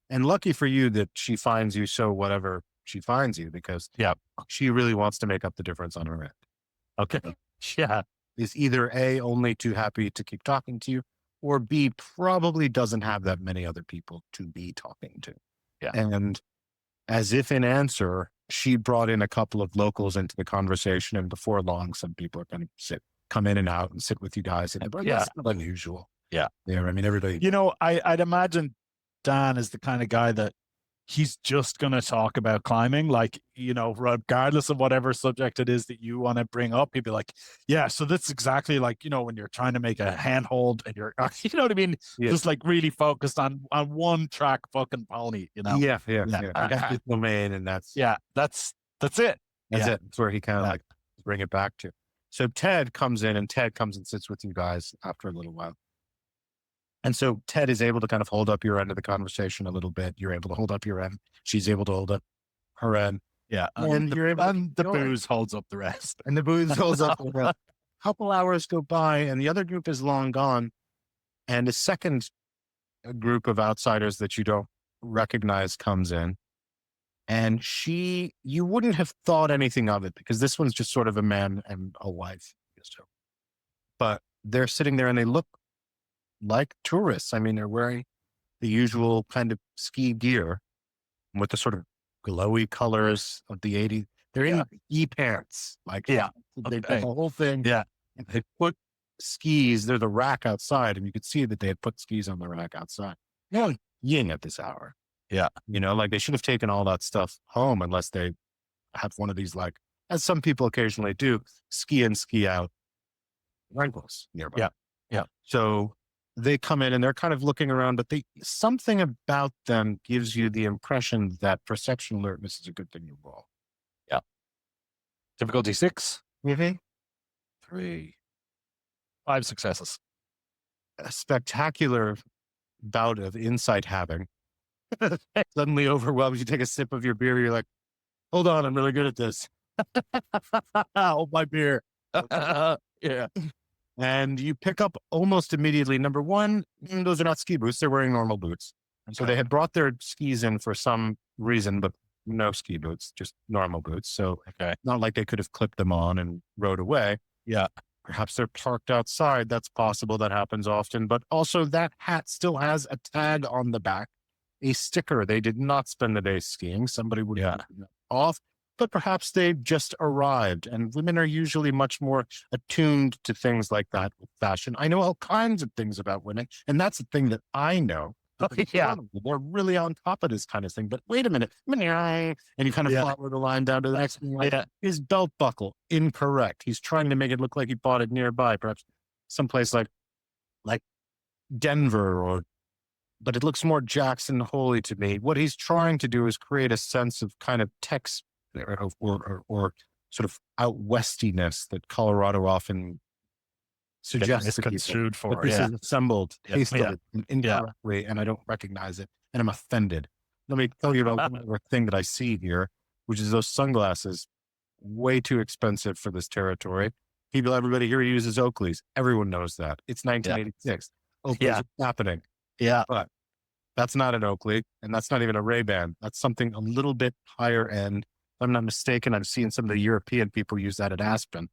And lucky for you that she finds you, so whatever she finds you, because Yeah. she really wants to make up the difference on her end. Okay. Yeah. Is either A, only too happy to keep talking to you, or B, probably doesn't have that many other people to be talking to. Yeah. And as if in answer, she brought in a couple of locals into the conversation, and before long, some people are going to come in and out and sit with you guys. And that's not unusual. Yeah. Yeah. I mean, everybody. I'd imagine Dan is the kind of guy that he's just going to talk about climbing, like, regardless of whatever subject it is that you want to bring up, he'd be like, yeah, so that's exactly like, when you're trying to make a handhold and you're, you know what I mean? Yeah. Just like really focused on one track fucking pony, Yeah. I got this domain, and that's it. That's it. That's it. That's where he kind of like bring it back to. So Ted comes in, and sits with you guys after a little while. And so Ted is able to kind of hold up your end of the conversation a little bit. You're able to hold up your end. She's able to hold up her end. Yeah. And you're able and the booze holds up the rest. And the booze holds up. A couple hours go by, and the other group is long gone. And a second group of outsiders that you don't recognize comes in. And you wouldn't have thought anything of it, because this one's just sort of a man and a wife. But they're sitting there and they look like tourists. I mean, they're wearing the usual kind of ski gear with the sort of glowy colors of the 80s. They're in ski pants. They did the whole thing. Yeah. And they put skis, they're the rack outside, and you could see that they had put skis on the rack outside. Yeah. Yin at this hour. Yeah. Like they should have taken all that stuff home, unless they have one of these, like, as some people occasionally do, ski in, ski out rentals nearby. Yeah. Yeah. So they come in and they're kind of looking around, but something about them gives you the impression that perception alertness is a good thing to roll. Yeah. Difficulty 6. Mm-hmm. 3. 5 successes. A spectacular bout of insight having suddenly overwhelms you. Take a sip of your beer. You're like, hold on, I'm really good at this. Hold my beer. Yeah. And you pick up almost immediately. Number one, those are not ski boots. They're wearing normal boots. And so they had brought their skis in for some reason, but no ski boots, just normal boots. So not like they could have clipped them on and rode away. Yeah. Perhaps they're parked outside. That's possible. That happens often. But also that hat still has a tag on the back, a sticker. They did not spend the day skiing. Somebody would have off. But perhaps they just arrived, and women are usually much more attuned to things like that with fashion. I know all kinds of things about women, and that's the thing that I know. They're really on top of this kind of thing. But wait a minute, and you kind of follow the line down to the next thing. His belt buckle, incorrect. He's trying to make it look like he bought it nearby, perhaps someplace like Denver, but it looks more Jackson Hole to me. What he's trying to do is create a sense of kind of Tex or sort of out westiness that Colorado often suggests to people misconstrued that for. this Yeah. is assembled Yeah. hastily and Yeah. incorrectly, and I don't recognize it, and I'm offended. Let me tell you about one other thing that I see here, which is those sunglasses, way too expensive for this territory. Everybody here uses Oakleys. Everyone knows that. It's Yeah. 1986. Oakleys Yeah. are happening, Yeah. but that's not an Oakley, and that's not even a Ray-Ban. That's something a little bit higher end. If I'm not mistaken, I've seen some of the European people use that at Aspen.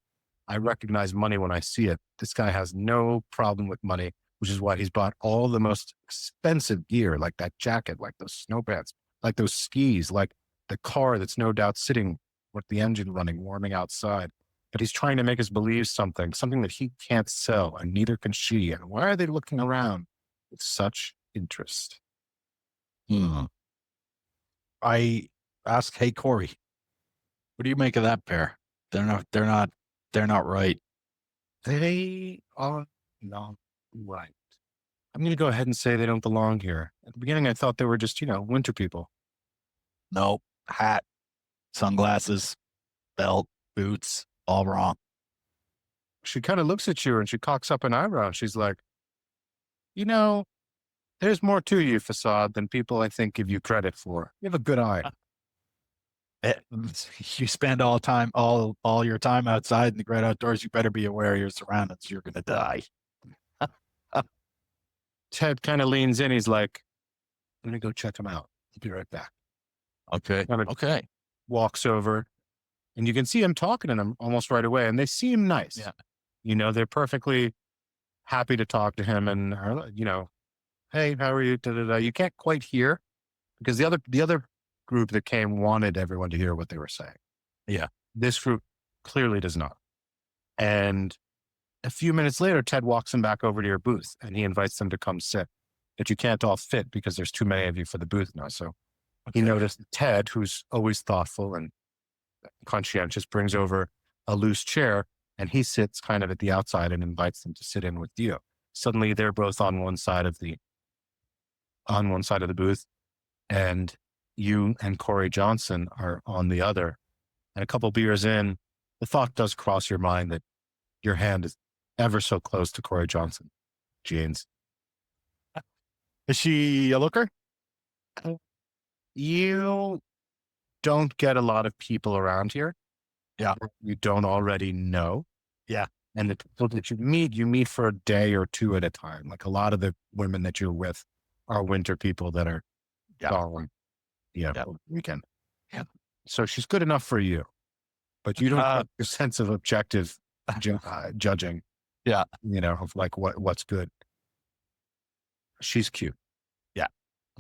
I recognize money when I see it. This guy has no problem with money, which is why he's bought all the most expensive gear, like that jacket, like those snow pants, like those skis, like the car that's no doubt sitting with the engine running, warming outside. But he's trying to make us believe something that he can't sell, and neither can she. And why are they looking around with such interest? Hmm. I ask, hey Corey, what do you make of that pair? They're not right. They are not right. I'm going to go ahead and say they don't belong here. At the beginning, I thought they were just, winter people. No, hat, sunglasses, belt, boots, all wrong. She kind of looks at you and she cocks up an eyebrow. She's like, you know, there's more to you, Facade, than people I think give you credit for. You have a good eye. Eh, You spend all your time outside in the great outdoors. You better be aware of your surroundings. You're gonna die. Ted kind of leans in. He's like, I'm going to go check him out. I'll be right back. Okay. Kind of Okay. walks over, and you can see him talking to them almost right away. And they seem nice. Yeah. They're perfectly happy to talk to him and, hey, how are you? Da, da, da. You can't quite hear because the other group that came wanted everyone to hear what they were saying. Yeah. This group clearly does not. And a few minutes later, Ted walks them back over to your booth and he invites them to come sit. But you can't all fit because there's too many of you for the booth now. So he noticed Ted, who's always thoughtful and conscientious, brings over a loose chair and he sits kind of at the outside and invites them to sit in with you. Suddenly they're both on one side of the booth, and you and Corey Johnson are on the other. And a couple beers in, the thought does cross your mind that your hand is ever so close to Corey Johnson. Jeans. Is she a looker? You don't get a lot of people around here. Yeah. You don't already know. Yeah. And the people that you meet for a day or two at a time. Like a lot of the women that you're with are winter people that are gone, weekend. Yeah. So she's good enough for you, but you don't have your sense of objective judging. Yeah. Of like what's good. She's cute. Yeah.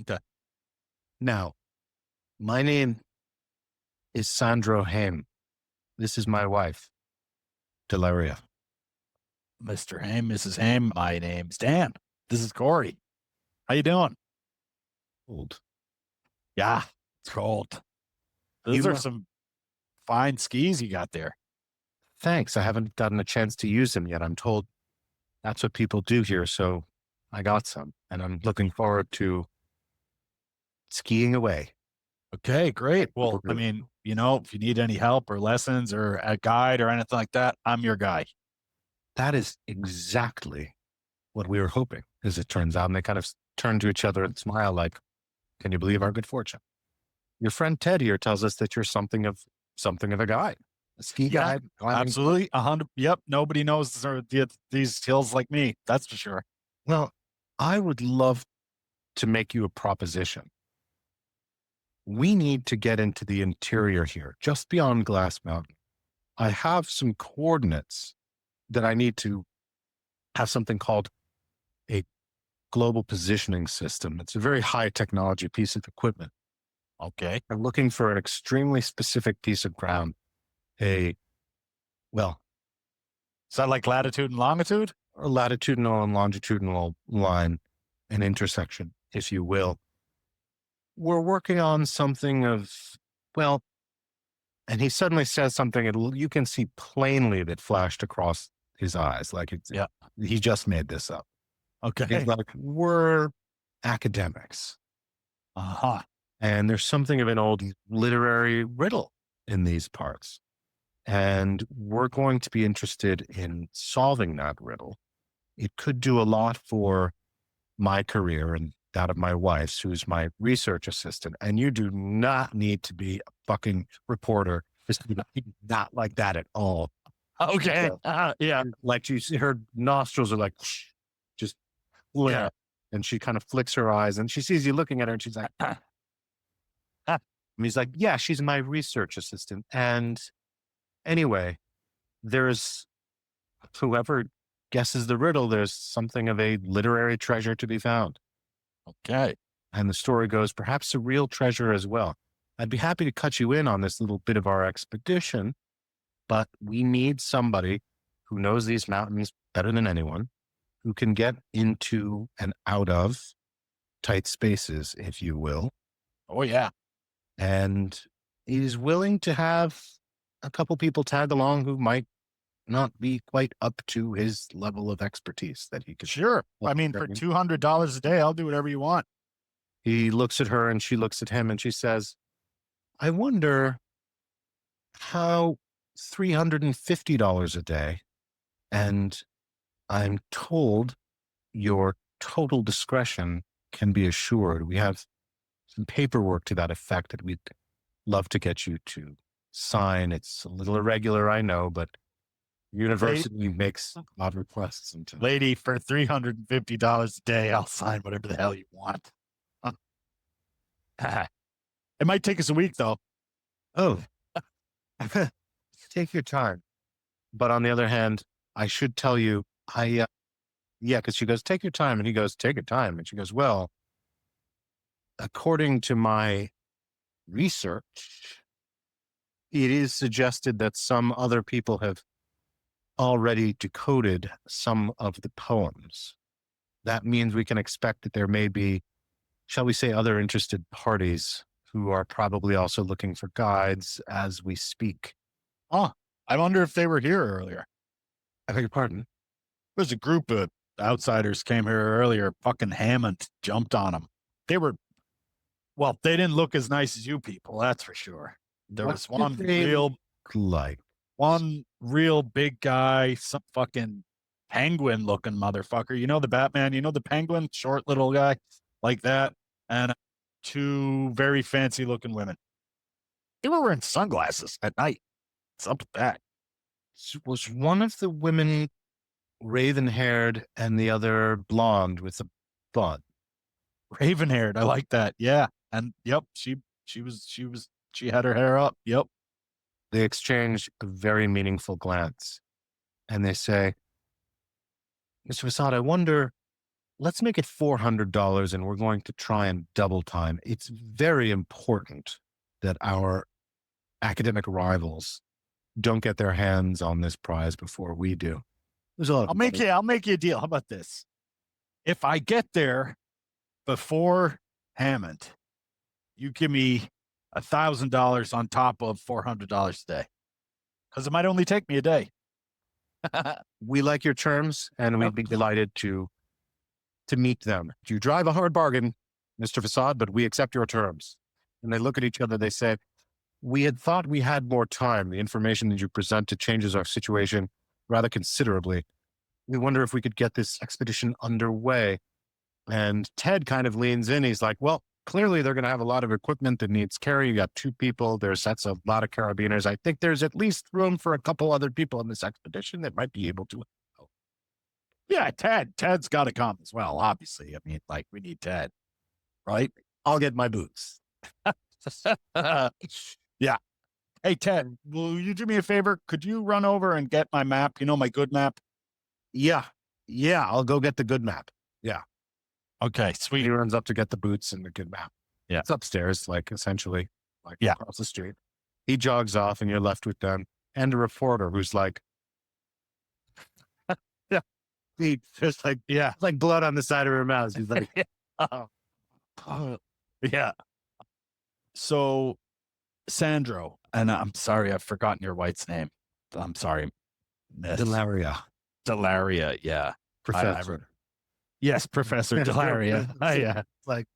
Okay. Now, my name is Sandro Haim. This is my wife, Delaria. Mr. Haim, Mrs. Haim, my name's Dan. This is Corey. How you doing? Old. Yeah, it's cold. Those are some fine skis you got there. Thanks. I haven't gotten a chance to use them yet. I'm told that's what people do here. So I got some and I'm looking forward to skiing away. Okay, great. Well, I mean, if you need any help or lessons or a guide or anything like that, I'm your guy. That is exactly what we were hoping, as it turns out. And they kind of turn to each other and smile like, can you believe our good fortune? Your friend Ted here tells us that you're something of a guide, a ski guide. Absolutely. 100. Yep. Nobody knows these hills like me. That's for sure. Well, I would love to make you a proposition. We need to get into the interior here, just beyond Glassmouth. I have some coordinates that I need to have something called a global positioning system. It's a very high technology piece of equipment. Okay. I'm looking for an extremely specific piece of ground. Is that like latitude and longitude? A latitudinal and longitudinal line, an intersection, if you will. We're working on something of, and he suddenly says something, and you can see plainly that flashed across his eyes. Like he just made this up. Okay. He's like, we're academics. Uh-huh. And there's something of an old literary riddle in these parts. And we're going to be interested in solving that riddle. It could do a lot for my career and that of my wife's, who's my research assistant. And you do not need to be a fucking reporter. Just not like that at all. Okay. Yeah. Like you see her nostrils are like, just, Yeah. and she kind of flicks her eyes and she sees you looking at her and she's like, and he's like, yeah, she's my research assistant. And anyway, there's whoever guesses the riddle, there's something of a literary treasure to be found. Okay. And the story goes, perhaps a real treasure as well. I'd be happy to cut you in on this little bit of our expedition, but we need somebody who knows these mountains better than anyone, who can get into and out of tight spaces, if you will, Oh, yeah. and is willing to have a couple people tag along who might not be quite up to his level of expertise that he could. Sure. I mean, for $200 a day, I'll do whatever you want. He looks at her and she looks at him and she says, I wonder how $350 a day. And I'm told your total discretion can be assured. We have some paperwork to that effect that we'd love to get you to sign. It's a little irregular, I know, but university makes odd requests. Lady, for $350 a day, I'll sign whatever the hell you want. It might take us a week, though. Oh, take your time. But on the other hand, I should tell you, yeah, because she goes, take your time. And he goes, take your time. And she goes, well, according to my research, it is suggested that some other people have already decoded some of the poems. That means we can expect that there may be, shall we say, other interested parties who are probably also looking for guides as we speak. Oh, I wonder if they were here earlier. I beg your pardon? There's a group of outsiders came here earlier. Fucking Hammond jumped on them. They didn't look as nice as you people, that's for sure. There was one real big guy, some fucking penguin looking motherfucker. You know the Batman, you know the penguin, short little guy like that, and two very fancy looking women. They were wearing sunglasses at night. What's up with that? Was one of the women raven haired and the other blonde with a bun? Raven haired. I like that. Yeah. And yep, she had her hair up. Yep. They exchange a very meaningful glance and they say, Mr. Facade, I wonder, let's make it $400 and we're going to try and double time. It's very important that our academic rivals don't get their hands on this prize before we do. There's a lot of I'll make you a deal. How about this? If I get there before Hammond, you give me $1,000 on top of $400 a day, because it might only take me a day. We like your terms, and we'd be delighted to meet them. You drive a hard bargain, Mr. Facade, but we accept your terms. And they look at each other. They say, we had thought we had more time. The information that you presented changes our situation rather considerably. We wonder if we could get this expedition underway. And Ted kind of leans in. He's like, well, clearly they're going to have a lot of equipment that needs carry. You got two people. That's a lot of carabiners. I think there's at least room for a couple other people in this expedition that might be able to help. Yeah, Ted's got to come as well, obviously. I mean, like, we need Ted, right? I'll get my boots. Yeah. Hey, Ted, will you do me a favor? Could you run over and get my map? You know, my good map? Yeah. I'll go get the good map. Yeah. Okay, sweet. He runs up to get the boots and the good map. Yeah. It's upstairs, like essentially, like yeah, across the street. He jogs off and you're left with them and a reporter who's like, yeah, he just like, yeah, like blood on the side of her mouth. He's like, yeah. So, Sandro, and I'm sorry, I've forgotten your wife's name. I'm sorry. Delaria. Yeah. Professor. Yes, Professor Delaria. Yeah. Like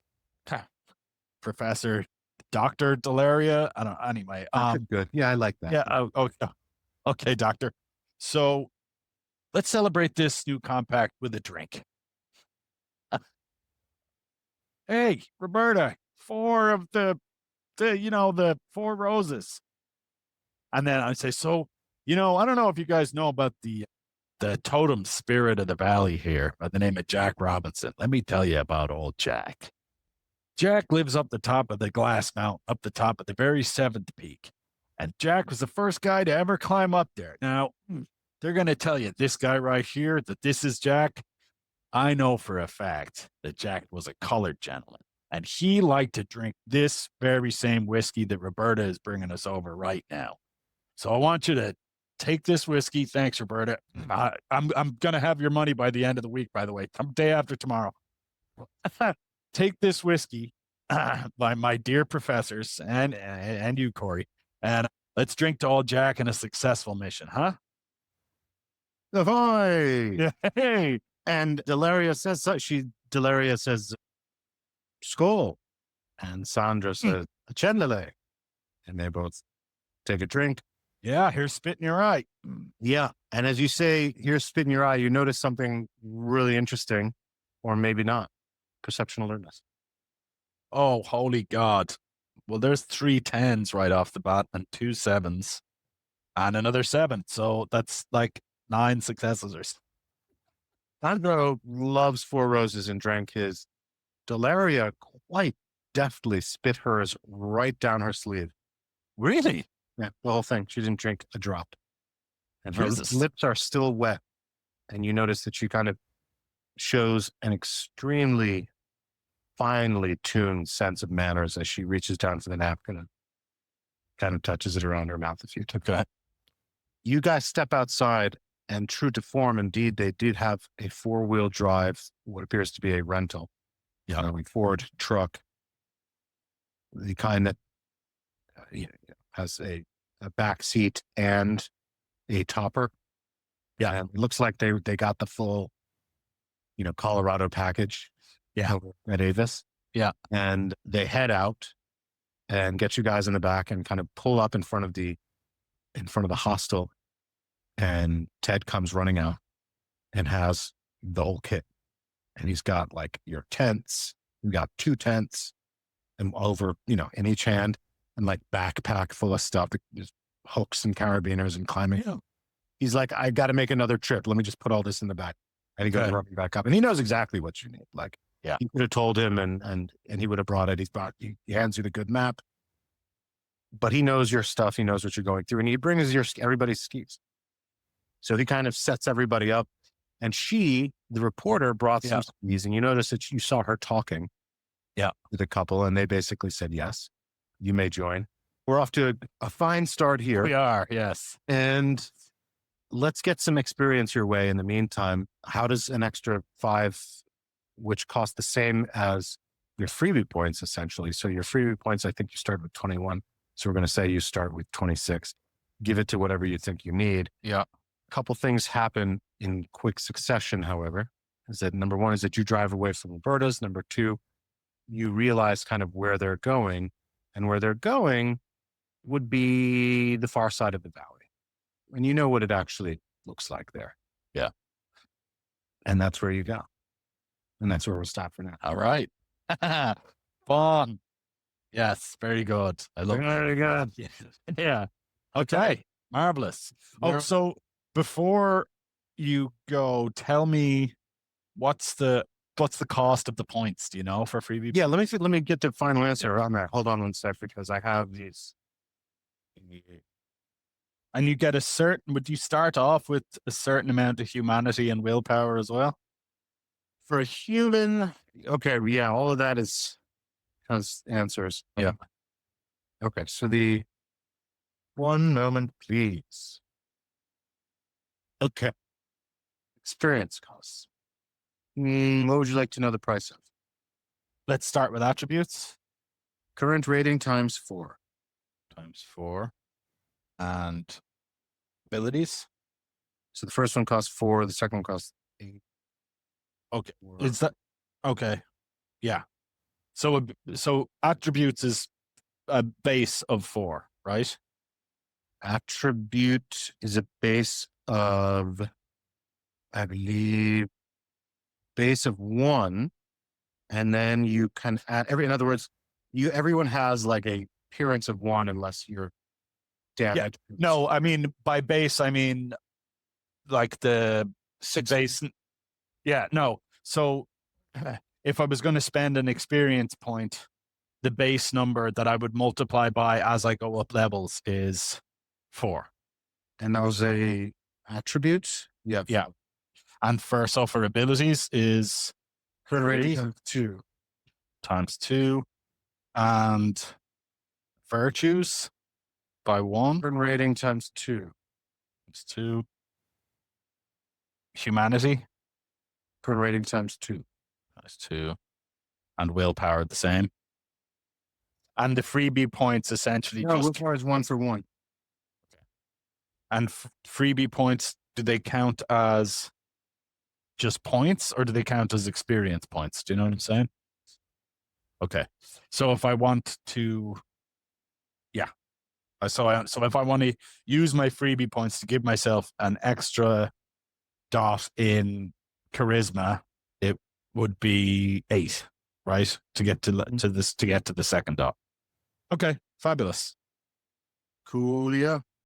Professor Dr. Delaria. I don't know. Anyway. Good. Yeah, I like that. Yeah. Okay, doctor. So let's celebrate this new compact with a drink. Hey, Roberta, four of the four roses. And then I say, so, I don't know if you guys know about the totem spirit of the valley here by the name of Jack Robinson. Let me tell you about old Jack. Jack lives up the top of the Glassmouth, up the top of the very seventh peak. And Jack was the first guy to ever climb up there. Now, they're going to tell you this guy right here, that this is Jack. I know for a fact that Jack was a colored gentleman. And he liked to drink this very same whiskey that Roberta is bringing us over right now. So I want you to take this whiskey. Thanks, Roberta. I'm going to have your money by the end of the week, by the way, day after tomorrow. Take this whiskey by my dear professors and you, Corey, and let's drink to old Jack and a successful mission, huh? Ahoy! Yeah. Hey. And Delaria says so. Delaria says, "Skål," and Sandra says, "Chendele," and they both take a drink. Yeah, here's spit in your eye. Yeah, and as you say, here's spit in your eye. You notice something really interesting, or maybe not. Perception alertness. Oh, holy God. Well, there's 3 10s right off the bat and 2 7s and another 7. So that's like 9 successes or so. Sandro loves four roses and drank his. Delaria quite deftly spit hers right down her sleeve. Really? Yeah, the whole thing. She didn't drink a drop. And her Jesus. lips are still wet. And you notice that she kind of shows an extremely finely tuned sense of manners as she reaches down for the napkin and kind of touches it around her mouth a few times. Okay. You guys step outside, and true to form, indeed, they did have a 4-wheel drive, what appears to be a rental. Yeah. A Ford truck, the kind that has a back seat and a topper. Yeah, and it looks like they got the full, Colorado package. Yeah, at Avis. Yeah, and they head out and get you guys in the back and kind of pull up in front of the hostel. And Ted comes running out and has the whole kit. And he's got like your tents. You've got 2 tents and over, in each hand, and like backpack full of stuff, just hooks and carabiners and climbing. He's like, I got to make another trip. Let me just put all this in the back. And he goes running back up, and he knows exactly what you need. Like, you could have told him, and he would have brought it. He hands you the good map, but he knows your stuff. He knows what you're going through, and he brings everybody's skis. So he kind of sets everybody up. And she, the reporter, brought some skis, and you notice that you saw her talking with a couple, and they basically said, yes, you may join. We're off to a fine start here. we are, yes. And let's get some experience your way in the meantime. How does an extra 5, which cost the same as your freebie points, essentially? So your freebie points, I think you start with 21. So we're going to say you start with 26. Give it to whatever you think you need. Yeah. A couple things happen in quick succession, however. Is that number 1 is that you drive away from Roberta's. Number 2, you realize kind of where they're going, and where they're going would be the far side of the valley. And you know what it actually looks like there. Yeah. And that's where you go. And that's where we'll stop for now. All right. Fun. Yes, very good. I love Very good. Yeah. Okay. Marvelous. Oh, so before you go, tell me what's the cost of the points, do you know, for freebie? Yeah, let me get the final answer on that. Hold on one sec, because I have these. And you get would you start off with a certain amount of humanity and willpower as well? For a human, okay, yeah, all of that has answers. Yeah. Okay, so the 1 moment, please. Okay. Experience costs. What would you like to know the price of? Let's start with attributes. Current rating times 4. Times 4. And abilities. So the first one costs 4, the second one costs 8. Okay. Is that okay? Yeah. So attributes is a base of 4, right? Attribute is a base of, I believe, base of 1. And then you can add in other words, everyone has like a appearance of 1 unless you're Yeah. damaged. No, I mean, by base, I mean like the 6 base. Yeah, no. So if I was going to spend an experience point, the base number that I would multiply by as I go up levels is 4. And that was a attribute. Yeah. Yeah. And for abilities is Current rating of 2. times 2. And virtues by 1 Current rating times 2. is 2. Humanity Current rating times 2. is 2. And willpower the same. And the freebie points essentially No, just. willpower is 1 for 1. And freebie points, do they count as just points or do they count as experience points? Do you know what I'm saying? Okay. So if I want to, yeah. So if I want to use my freebie points to give myself an extra dot in charisma, it would be 8, right? To get to the second dot. Okay, fabulous. Cool, yeah.